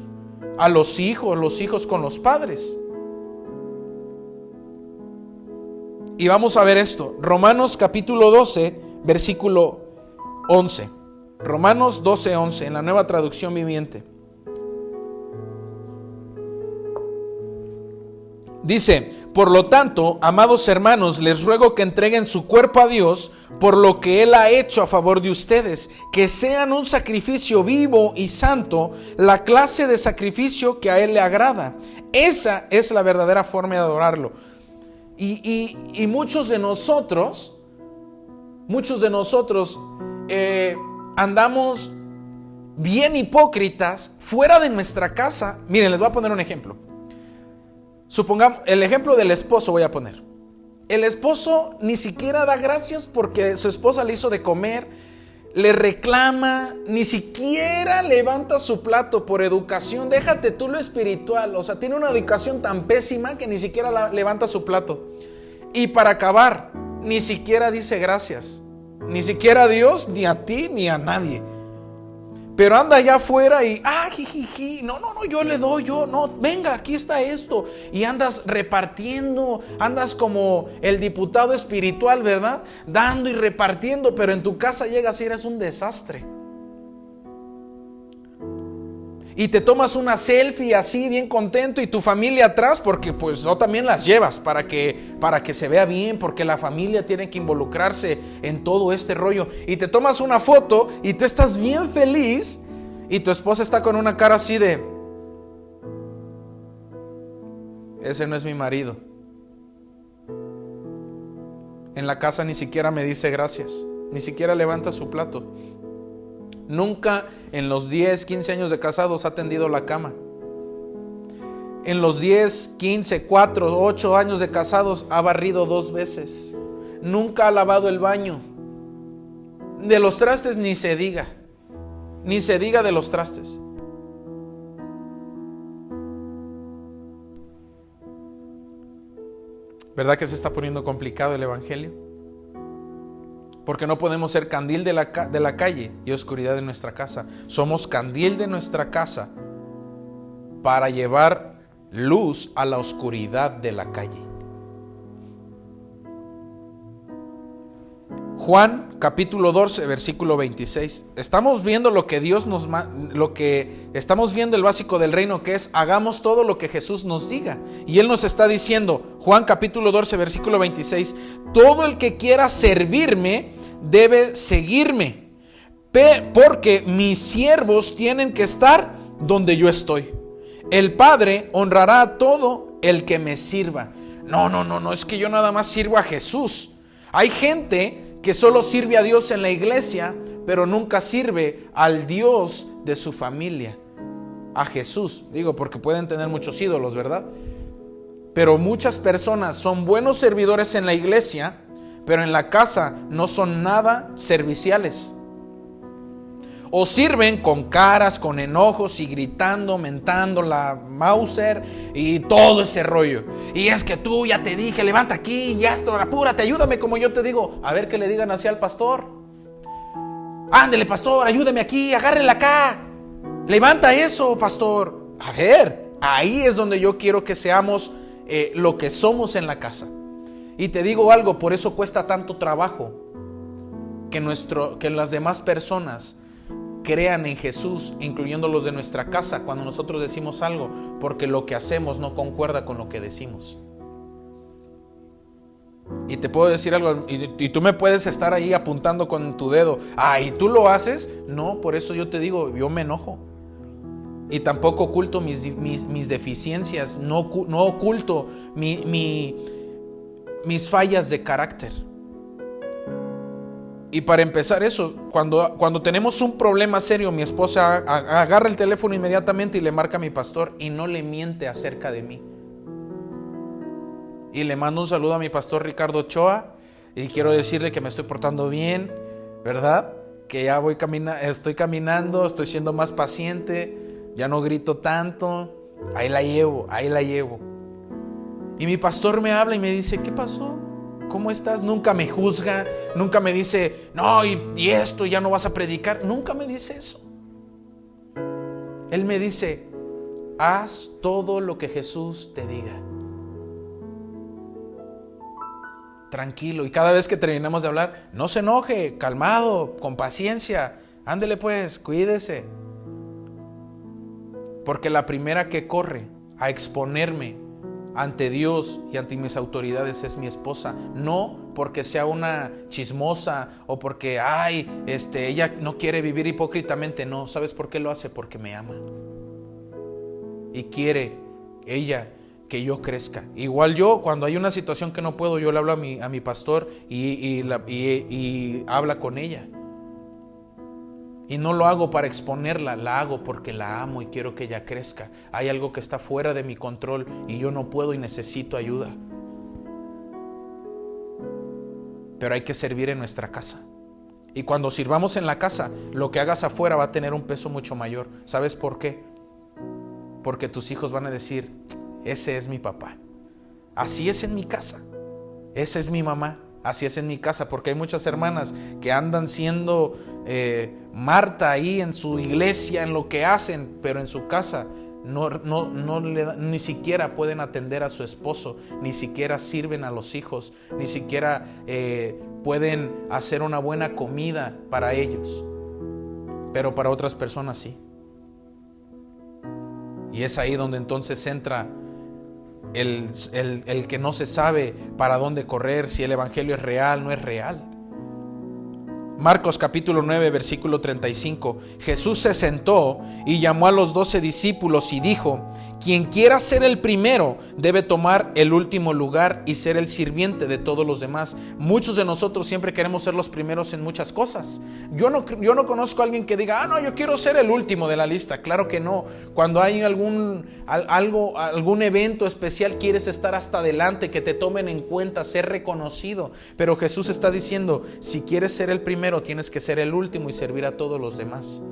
a los hijos con los padres. Y vamos a ver esto, Romanos capítulo 12, versículo 11. Romanos 12, 11, en la Nueva Traducción Viviente. Dice: por lo tanto, amados hermanos, les ruego que entreguen su cuerpo a Dios por lo que Él ha hecho a favor de ustedes, que sean un sacrificio vivo y santo, la clase de sacrificio que a Él le agrada. Esa es la verdadera forma de adorarlo. Y muchos de nosotros andamos bien hipócritas fuera de nuestra casa. Miren, les voy a poner un ejemplo. Supongamos, el ejemplo del esposo voy a poner. El esposo ni siquiera da gracias porque su esposa le hizo de comer, le reclama, ni siquiera levanta su plato por educación. Déjate tú lo espiritual, o sea, tiene una educación tan pésima que ni siquiera levanta su plato. Y para acabar, ni siquiera dice gracias, ni siquiera a Dios, ni a ti, ni a nadie. Pero anda allá afuera y, jijiji, no, yo le doy, venga, aquí está esto. Y andas repartiendo, andas como el diputado espiritual, ¿verdad? Dando y repartiendo, pero en tu casa llegas y eres un desastre. Y te tomas una selfie así, bien contento, y tu familia atrás, porque pues no también las llevas para que se vea bien, porque la familia tiene que involucrarse en todo este rollo. Y te tomas una foto y tú estás bien feliz, y tu esposa está con una cara así de: ese no es mi marido. En la casa ni siquiera me dice gracias, ni siquiera levanta su plato. Nunca en los 10, 15 años de casados ha tendido la cama. En los 10, 15, 4, 8 años de casados ha barrido 2 veces. Nunca ha lavado el baño. De los trastes ni se diga. Ni se diga de los trastes. ¿Verdad que se está poniendo complicado el evangelio? Porque no podemos ser candil de la calle y oscuridad de nuestra casa. Somos candil de nuestra casa para llevar luz a la oscuridad de la calle. Juan capítulo 12, versículo 26. Estamos viendo estamos viendo el básico del reino, que es: hagamos todo lo que Jesús nos diga. Y Él nos está diciendo, Juan capítulo 12, versículo 26, todo el que quiera servirme debe seguirme, porque mis siervos tienen que estar donde yo estoy. El Padre honrará a todo el que me sirva. No, es que yo nada más sirvo a Jesús. Hay gente que solo sirve a Dios en la iglesia, pero nunca sirve al Dios de su familia, a Jesús. Digo, porque pueden tener muchos ídolos, ¿verdad? Pero muchas personas son buenos servidores en la iglesia, pero en la casa no son nada serviciales. O sirven con caras, con enojos y gritando, mentando la Mauser y todo ese rollo. Y es que tú, ya te dije, levanta aquí, ya esto, apúrate, ayúdame como yo te digo. A ver que le digan así al pastor. Ándele, pastor, ayúdeme aquí, agárrela acá. Levanta eso, pastor. A ver, ahí es donde yo quiero que seamos lo que somos en la casa. Y te digo algo, por eso cuesta tanto trabajo que las demás personas crean en Jesús, incluyendo los de nuestra casa, cuando nosotros decimos algo, porque lo que hacemos no concuerda con lo que decimos. Y te puedo decir algo, y tú me puedes estar ahí apuntando con tu dedo. ¿Y tú lo haces? No, por eso yo te digo, yo me enojo. Y tampoco oculto mis deficiencias, no oculto mis fallas de carácter. Y para empezar eso, cuando tenemos un problema serio, mi esposa agarra el teléfono inmediatamente y le marca a mi pastor y no le miente acerca de mí. Y le mando un saludo a mi pastor Ricardo Ochoa y quiero decirle que me estoy portando bien, ¿verdad? Que ya estoy caminando, estoy siendo más paciente, ya no grito tanto, ahí la llevo. Y mi pastor me habla y me dice, ¿qué pasó? ¿Cómo estás? Nunca me juzga, nunca me dice, no, y esto ya no vas a predicar, nunca me dice eso. Él me dice, haz todo lo que Jesús te diga. Tranquilo, y cada vez que terminamos de hablar, no se enoje, calmado, con paciencia, ándele pues, cuídese. Porque la primera que corre a exponerme ante Dios y ante mis autoridades es mi esposa. No porque sea una chismosa o porque ella no quiere vivir hipócritamente. No, ¿sabes por qué lo hace? Porque me ama y quiere ella que yo crezca. Igual yo, cuando hay una situación que no puedo, yo le hablo a mi pastor y habla con ella. Y no lo hago para exponerla, la hago porque la amo y quiero que ella crezca. Hay algo que está fuera de mi control y yo no puedo y necesito ayuda. Pero hay que servir en nuestra casa. Y cuando sirvamos en la casa, lo que hagas afuera va a tener un peso mucho mayor. ¿Sabes por qué? Porque tus hijos van a decir, ese es mi papá. Así es en mi casa. Esa es mi mamá. Así es en mi casa, porque hay muchas hermanas que andan siendo Marta ahí en su iglesia, en lo que hacen, pero en su casa ni siquiera pueden atender a su esposo, ni siquiera sirven a los hijos, ni siquiera pueden hacer una buena comida para ellos, pero para otras personas sí. Y es ahí donde entonces entra el que no se sabe para dónde correr, si el evangelio es real, no es real. Marcos capítulo 9 versículo 35. Jesús se sentó y llamó a los 12 discípulos y dijo, quien quiera ser el primero debe tomar el último lugar y ser el sirviente de todos los demás. Muchos de nosotros siempre queremos ser los primeros en muchas cosas. Yo no conozco a alguien que diga, no, yo quiero ser el último de la lista. Claro que no. Cuando hay algún evento especial, quieres estar hasta adelante, que te tomen en cuenta, ser reconocido. Pero Jesús está diciendo, si quieres ser el primero, tienes que ser el último y servir a todos los demás.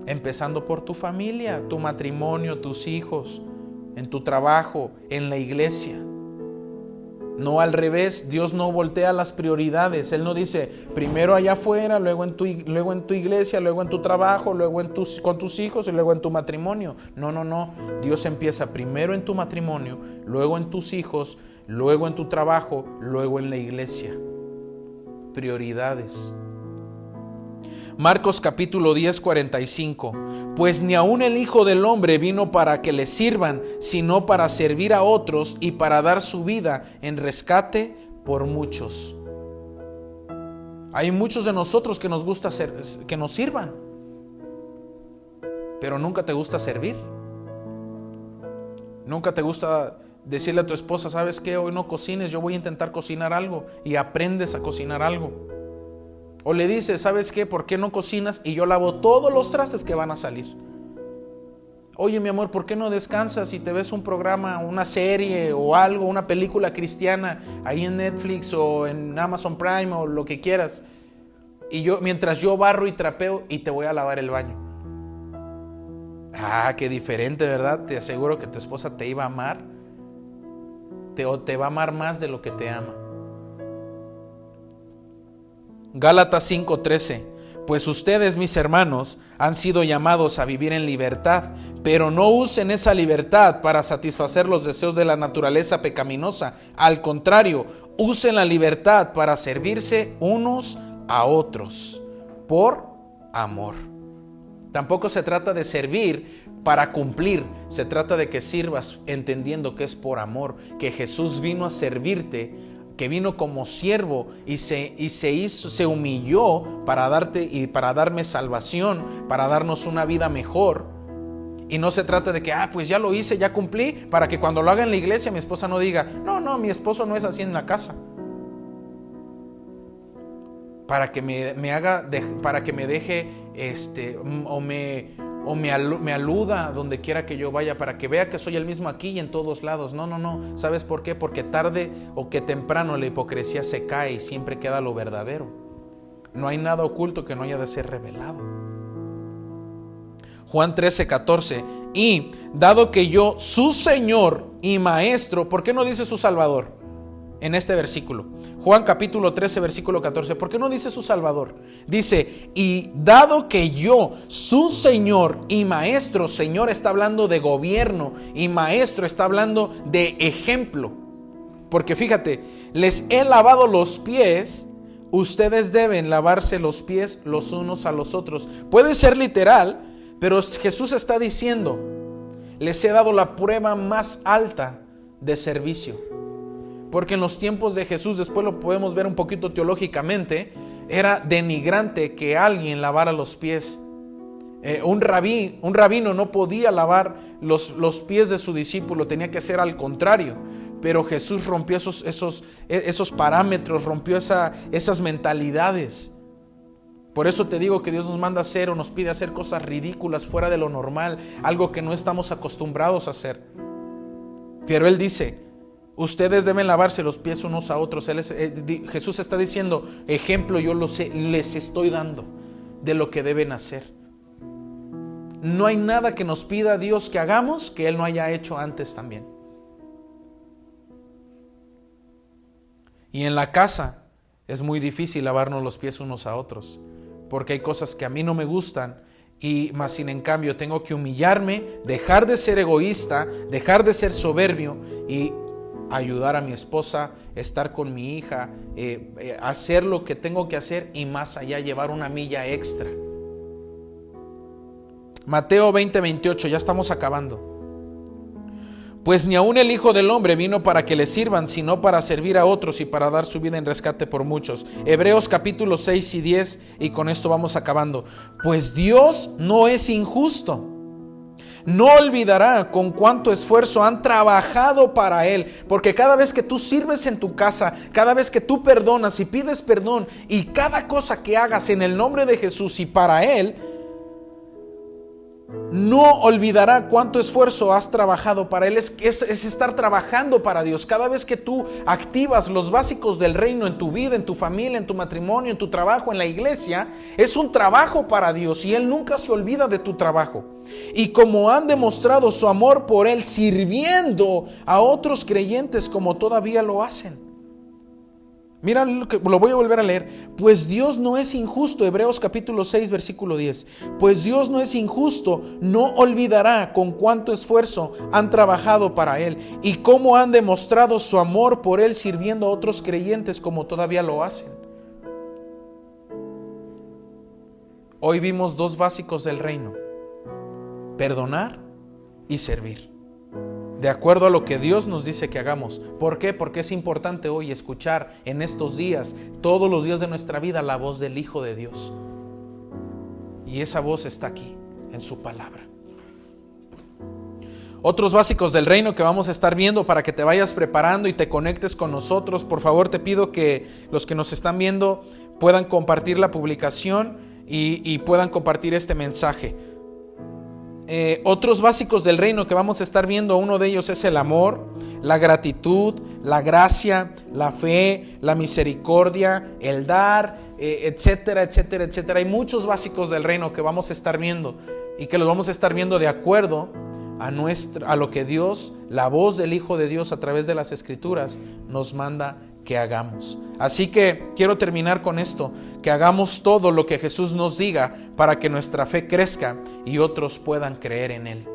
Empezando por tu familia, tu matrimonio, tus hijos, en tu trabajo, en la iglesia. No al revés, Dios no voltea las prioridades. Él no dice primero allá afuera, luego en tu iglesia, luego en tu trabajo, luego con tus hijos y luego en tu matrimonio. No. Dios empieza primero en tu matrimonio, luego en tus hijos, luego en tu trabajo, luego en la iglesia. Prioridades. Marcos capítulo 10, 45. Pues ni aun el Hijo del Hombre vino para que le sirvan, sino para servir a otros y para dar su vida en rescate por muchos. Hay muchos de nosotros que nos gusta que nos sirvan, pero nunca te gusta servir. Nunca te gusta decirle a tu esposa, ¿sabes qué? Hoy no cocines, yo voy a intentar cocinar algo, y aprendes a cocinar algo. O le dices, ¿sabes qué? ¿Por qué no cocinas? Y yo lavo todos los trastes que van a salir. Oye, mi amor, ¿por qué no descansas y te ves un programa, una serie o algo, una película cristiana ahí en Netflix o en Amazon Prime o lo que quieras? Y mientras yo barro y trapeo y te voy a lavar el baño. Qué diferente, ¿verdad? Te aseguro que tu esposa te iba a amar. Te va a amar más de lo que te ama. Gálatas 5:13. Pues ustedes, mis hermanos, han sido llamados a vivir en libertad, pero no usen esa libertad para satisfacer los deseos de la naturaleza pecaminosa. Al contrario, usen la libertad para servirse unos a otros por amor. Tampoco se trata de servir para cumplir, se trata de que sirvas entendiendo que es por amor, que Jesús vino a servirte, que vino como siervo y se humilló para darte y para darme salvación, para darnos una vida mejor. Y no se trata de que, pues ya lo hice, ya cumplí, para que cuando lo haga en la iglesia mi esposa no diga, no, mi esposo no es así en la casa. Para que para que me deje o me aluda donde quiera que yo vaya, para que vea que soy el mismo aquí y en todos lados. No. ¿Sabes por qué? Porque tarde o que temprano la hipocresía se cae y siempre queda lo verdadero. No hay nada oculto que no haya de ser revelado. Juan 13:14. Y dado que yo, su Señor y Maestro, ¿por qué no dice su Salvador en este versículo? Juan capítulo 13, versículo 14. ¿Por qué no dice su Salvador? Dice, y dado que yo, su Señor y Maestro, Señor está hablando de gobierno y Maestro está hablando de ejemplo. Porque fíjate, les he lavado los pies, ustedes deben lavarse los pies los unos a los otros. Puede ser literal, pero Jesús está diciendo, les he dado la prueba más alta de servicio. Porque en los tiempos de Jesús, después lo podemos ver un poquito teológicamente, era denigrante que alguien lavara los pies. Un rabino no podía lavar los pies de su discípulo, tenía que ser al contrario. Pero Jesús rompió esos parámetros, rompió esas mentalidades. Por eso te digo que Dios nos manda a hacer o nos pide hacer cosas ridículas fuera de lo normal, algo que no estamos acostumbrados a hacer. Pero Él dice, ustedes deben lavarse los pies unos a otros. Jesús está diciendo, ejemplo yo les estoy dando de lo que deben hacer. No hay nada que nos pida Dios que hagamos que Él no haya hecho antes también. Y en la casa es muy difícil lavarnos los pies unos a otros, porque hay cosas que a mí no me gustan, y más sin en cambio tengo que humillarme, dejar de ser egoísta, dejar de ser soberbio y ayudar a mi esposa, estar con mi hija, hacer lo que tengo que hacer y más allá llevar una milla extra. Mateo 20:28, ya estamos acabando. Pues ni aun el Hijo del Hombre vino para que le sirvan, sino para servir a otros y para dar su vida en rescate por muchos. Hebreos capítulo 6 y 10, y con esto vamos acabando. Pues Dios no es injusto. No olvidará con cuánto esfuerzo han trabajado para Él, porque cada vez que tú sirves en tu casa, cada vez que tú perdonas y pides perdón, y cada cosa que hagas en el nombre de Jesús y para Él, no olvidará cuánto esfuerzo has trabajado para Él. Es estar trabajando para Dios. Cada vez que tú activas los básicos del reino en tu vida, en tu familia, en tu matrimonio, en tu trabajo, en la iglesia, es un trabajo para Dios y Él nunca se olvida de tu trabajo. Y como han demostrado su amor por Él sirviendo a otros creyentes como todavía lo hacen. Mira, lo voy a volver a leer. Pues Dios no es injusto, Hebreos capítulo 6, versículo 10. Pues Dios no es injusto, no olvidará con cuánto esfuerzo han trabajado para Él y cómo han demostrado su amor por Él sirviendo a otros creyentes como todavía lo hacen. Hoy vimos dos básicos del reino: perdonar y servir, de acuerdo a lo que Dios nos dice que hagamos. ¿Por qué? Porque es importante hoy escuchar en estos días, todos los días de nuestra vida, la voz del Hijo de Dios. Y esa voz está aquí, en su palabra. Otros básicos del reino que vamos a estar viendo para que te vayas preparando y te conectes con nosotros. Por favor, te pido que los que nos están viendo puedan compartir la publicación y puedan compartir este mensaje. Otros básicos del reino que vamos a estar viendo, uno de ellos es el amor, la gratitud, la gracia, la fe, la misericordia, el dar, etcétera, etcétera, etcétera. Hay muchos básicos del reino que vamos a estar viendo y que los vamos a estar viendo de acuerdo a lo que Dios, la voz del Hijo de Dios a través de las Escrituras, nos manda que hagamos. Así que quiero terminar con esto: que hagamos todo lo que Jesús nos diga para que nuestra fe crezca y otros puedan creer en Él.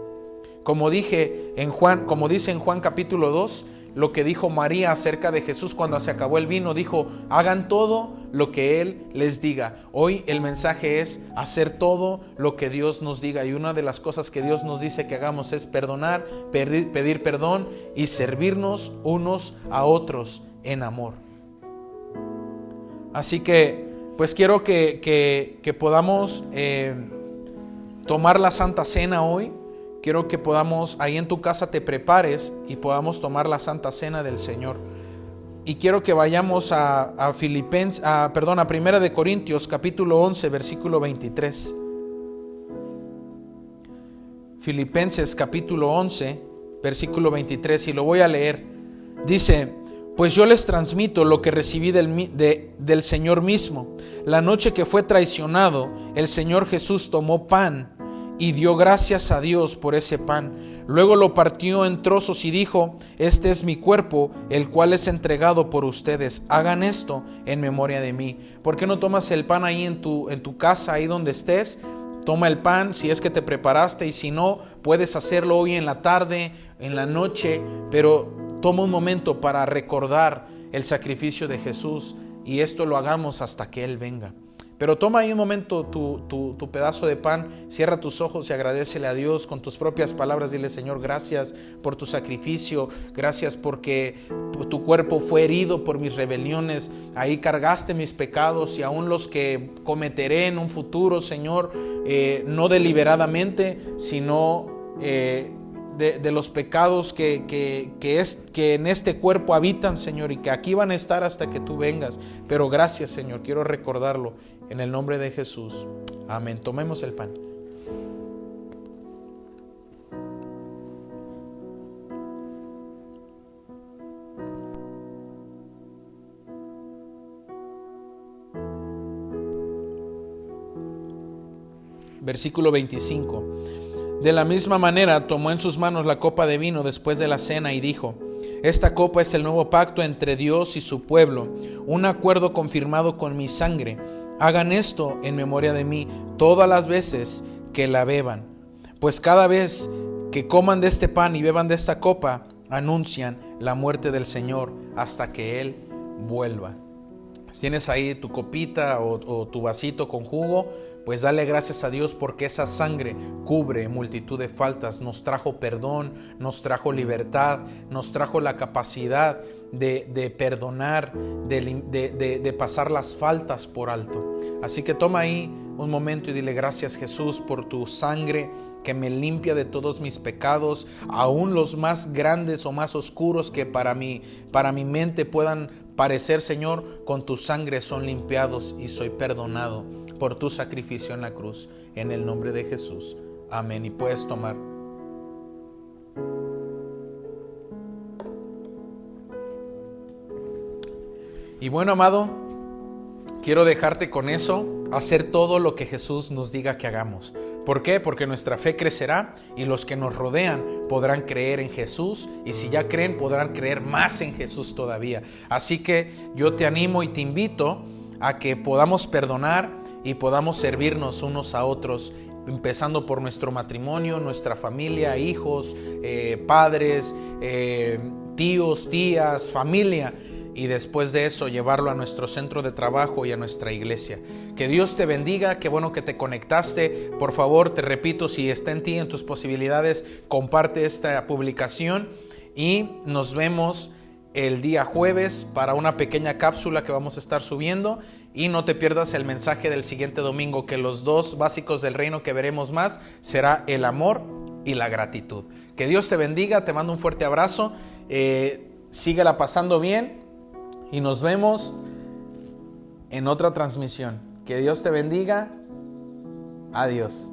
Como dice en Juan capítulo 2, lo que dijo María acerca de Jesús cuando se acabó el vino. Dijo, hagan todo lo que Él les diga. Hoy el mensaje es hacer todo lo que Dios nos diga. Y una de las cosas que Dios nos dice que hagamos es perdonar, pedir perdón y servirnos unos a otros en amor. Así que pues quiero que podamos tomar la Santa Cena hoy. Quiero que podamos, ahí en tu casa te prepares y podamos tomar la Santa Cena del Señor. Y quiero que vayamos a 1 de Corintios capítulo 11 versículo 23. Filipenses capítulo 11 versículo 23, y lo voy a leer. Dice, pues yo les transmito lo que recibí del Señor mismo. La noche que fue traicionado, el Señor Jesús tomó pan y dio gracias a Dios por ese pan. Luego lo partió en trozos y dijo, este es mi cuerpo, el cual es entregado por ustedes. Hagan esto en memoria de mí. ¿Por qué no tomas el pan ahí en tu casa, ahí donde estés? Toma el pan si es que te preparaste, y si no, puedes hacerlo hoy en la tarde, en la noche, pero toma un momento para recordar el sacrificio de Jesús, y esto lo hagamos hasta que Él venga. Pero toma ahí un momento tu pedazo de pan, cierra tus ojos y agradécele a Dios con tus propias palabras. Dile, Señor, gracias por tu sacrificio, gracias porque tu cuerpo fue herido por mis rebeliones, ahí cargaste mis pecados y aún los que cometeré en un futuro, Señor, no deliberadamente, sino de los pecados que en este cuerpo habitan, Señor, y que aquí van a estar hasta que tú vengas. Pero gracias, Señor, quiero recordarlo en el nombre de Jesús. Amén. Tomemos el pan. Versículo 25. De la misma manera tomó en sus manos la copa de vino después de la cena y dijo, esta copa es el nuevo pacto entre Dios y su pueblo, un acuerdo confirmado con mi sangre. Hagan esto en memoria de mí todas las veces que la beban, pues cada vez que coman de este pan y beban de esta copa, anuncian la muerte del Señor hasta que Él vuelva. Tienes ahí tu copita o tu vasito con jugo, pues dale gracias a Dios porque esa sangre cubre multitud de faltas, nos trajo perdón, nos trajo libertad, nos trajo la capacidad de perdonar, de pasar las faltas por alto. Así que toma ahí un momento y dile gracias, Jesús, por tu sangre que me limpia de todos mis pecados, aún los más grandes o más oscuros que para mi mente puedan parecer, Señor, con tu sangre son limpiados y soy perdonado por tu sacrificio en la cruz, en el nombre de Jesús. Amén. Y puedes tomar. Y bueno, amado, quiero dejarte con eso, hacer todo lo que Jesús nos diga que hagamos. ¿Por qué? Porque nuestra fe crecerá y los que nos rodean podrán creer en Jesús, y si ya creen podrán creer más en Jesús todavía. Así que yo te animo y te invito a que podamos perdonar y podamos servirnos unos a otros, empezando por nuestro matrimonio, nuestra familia, hijos, padres, tíos, tías, familia. Y después de eso llevarlo a nuestro centro de trabajo y a nuestra iglesia. Que Dios te bendiga, qué bueno que te conectaste. Por favor, te repito, si está en ti, en tus posibilidades, comparte esta publicación y nos vemos el día jueves para una pequeña cápsula que vamos a estar subiendo. Y no te pierdas el mensaje del siguiente domingo, que los dos básicos del reino que veremos más será el amor y la gratitud. Que Dios te bendiga, te mando un fuerte abrazo, síguela pasando bien. Y nos vemos en otra transmisión. Que Dios te bendiga. Adiós.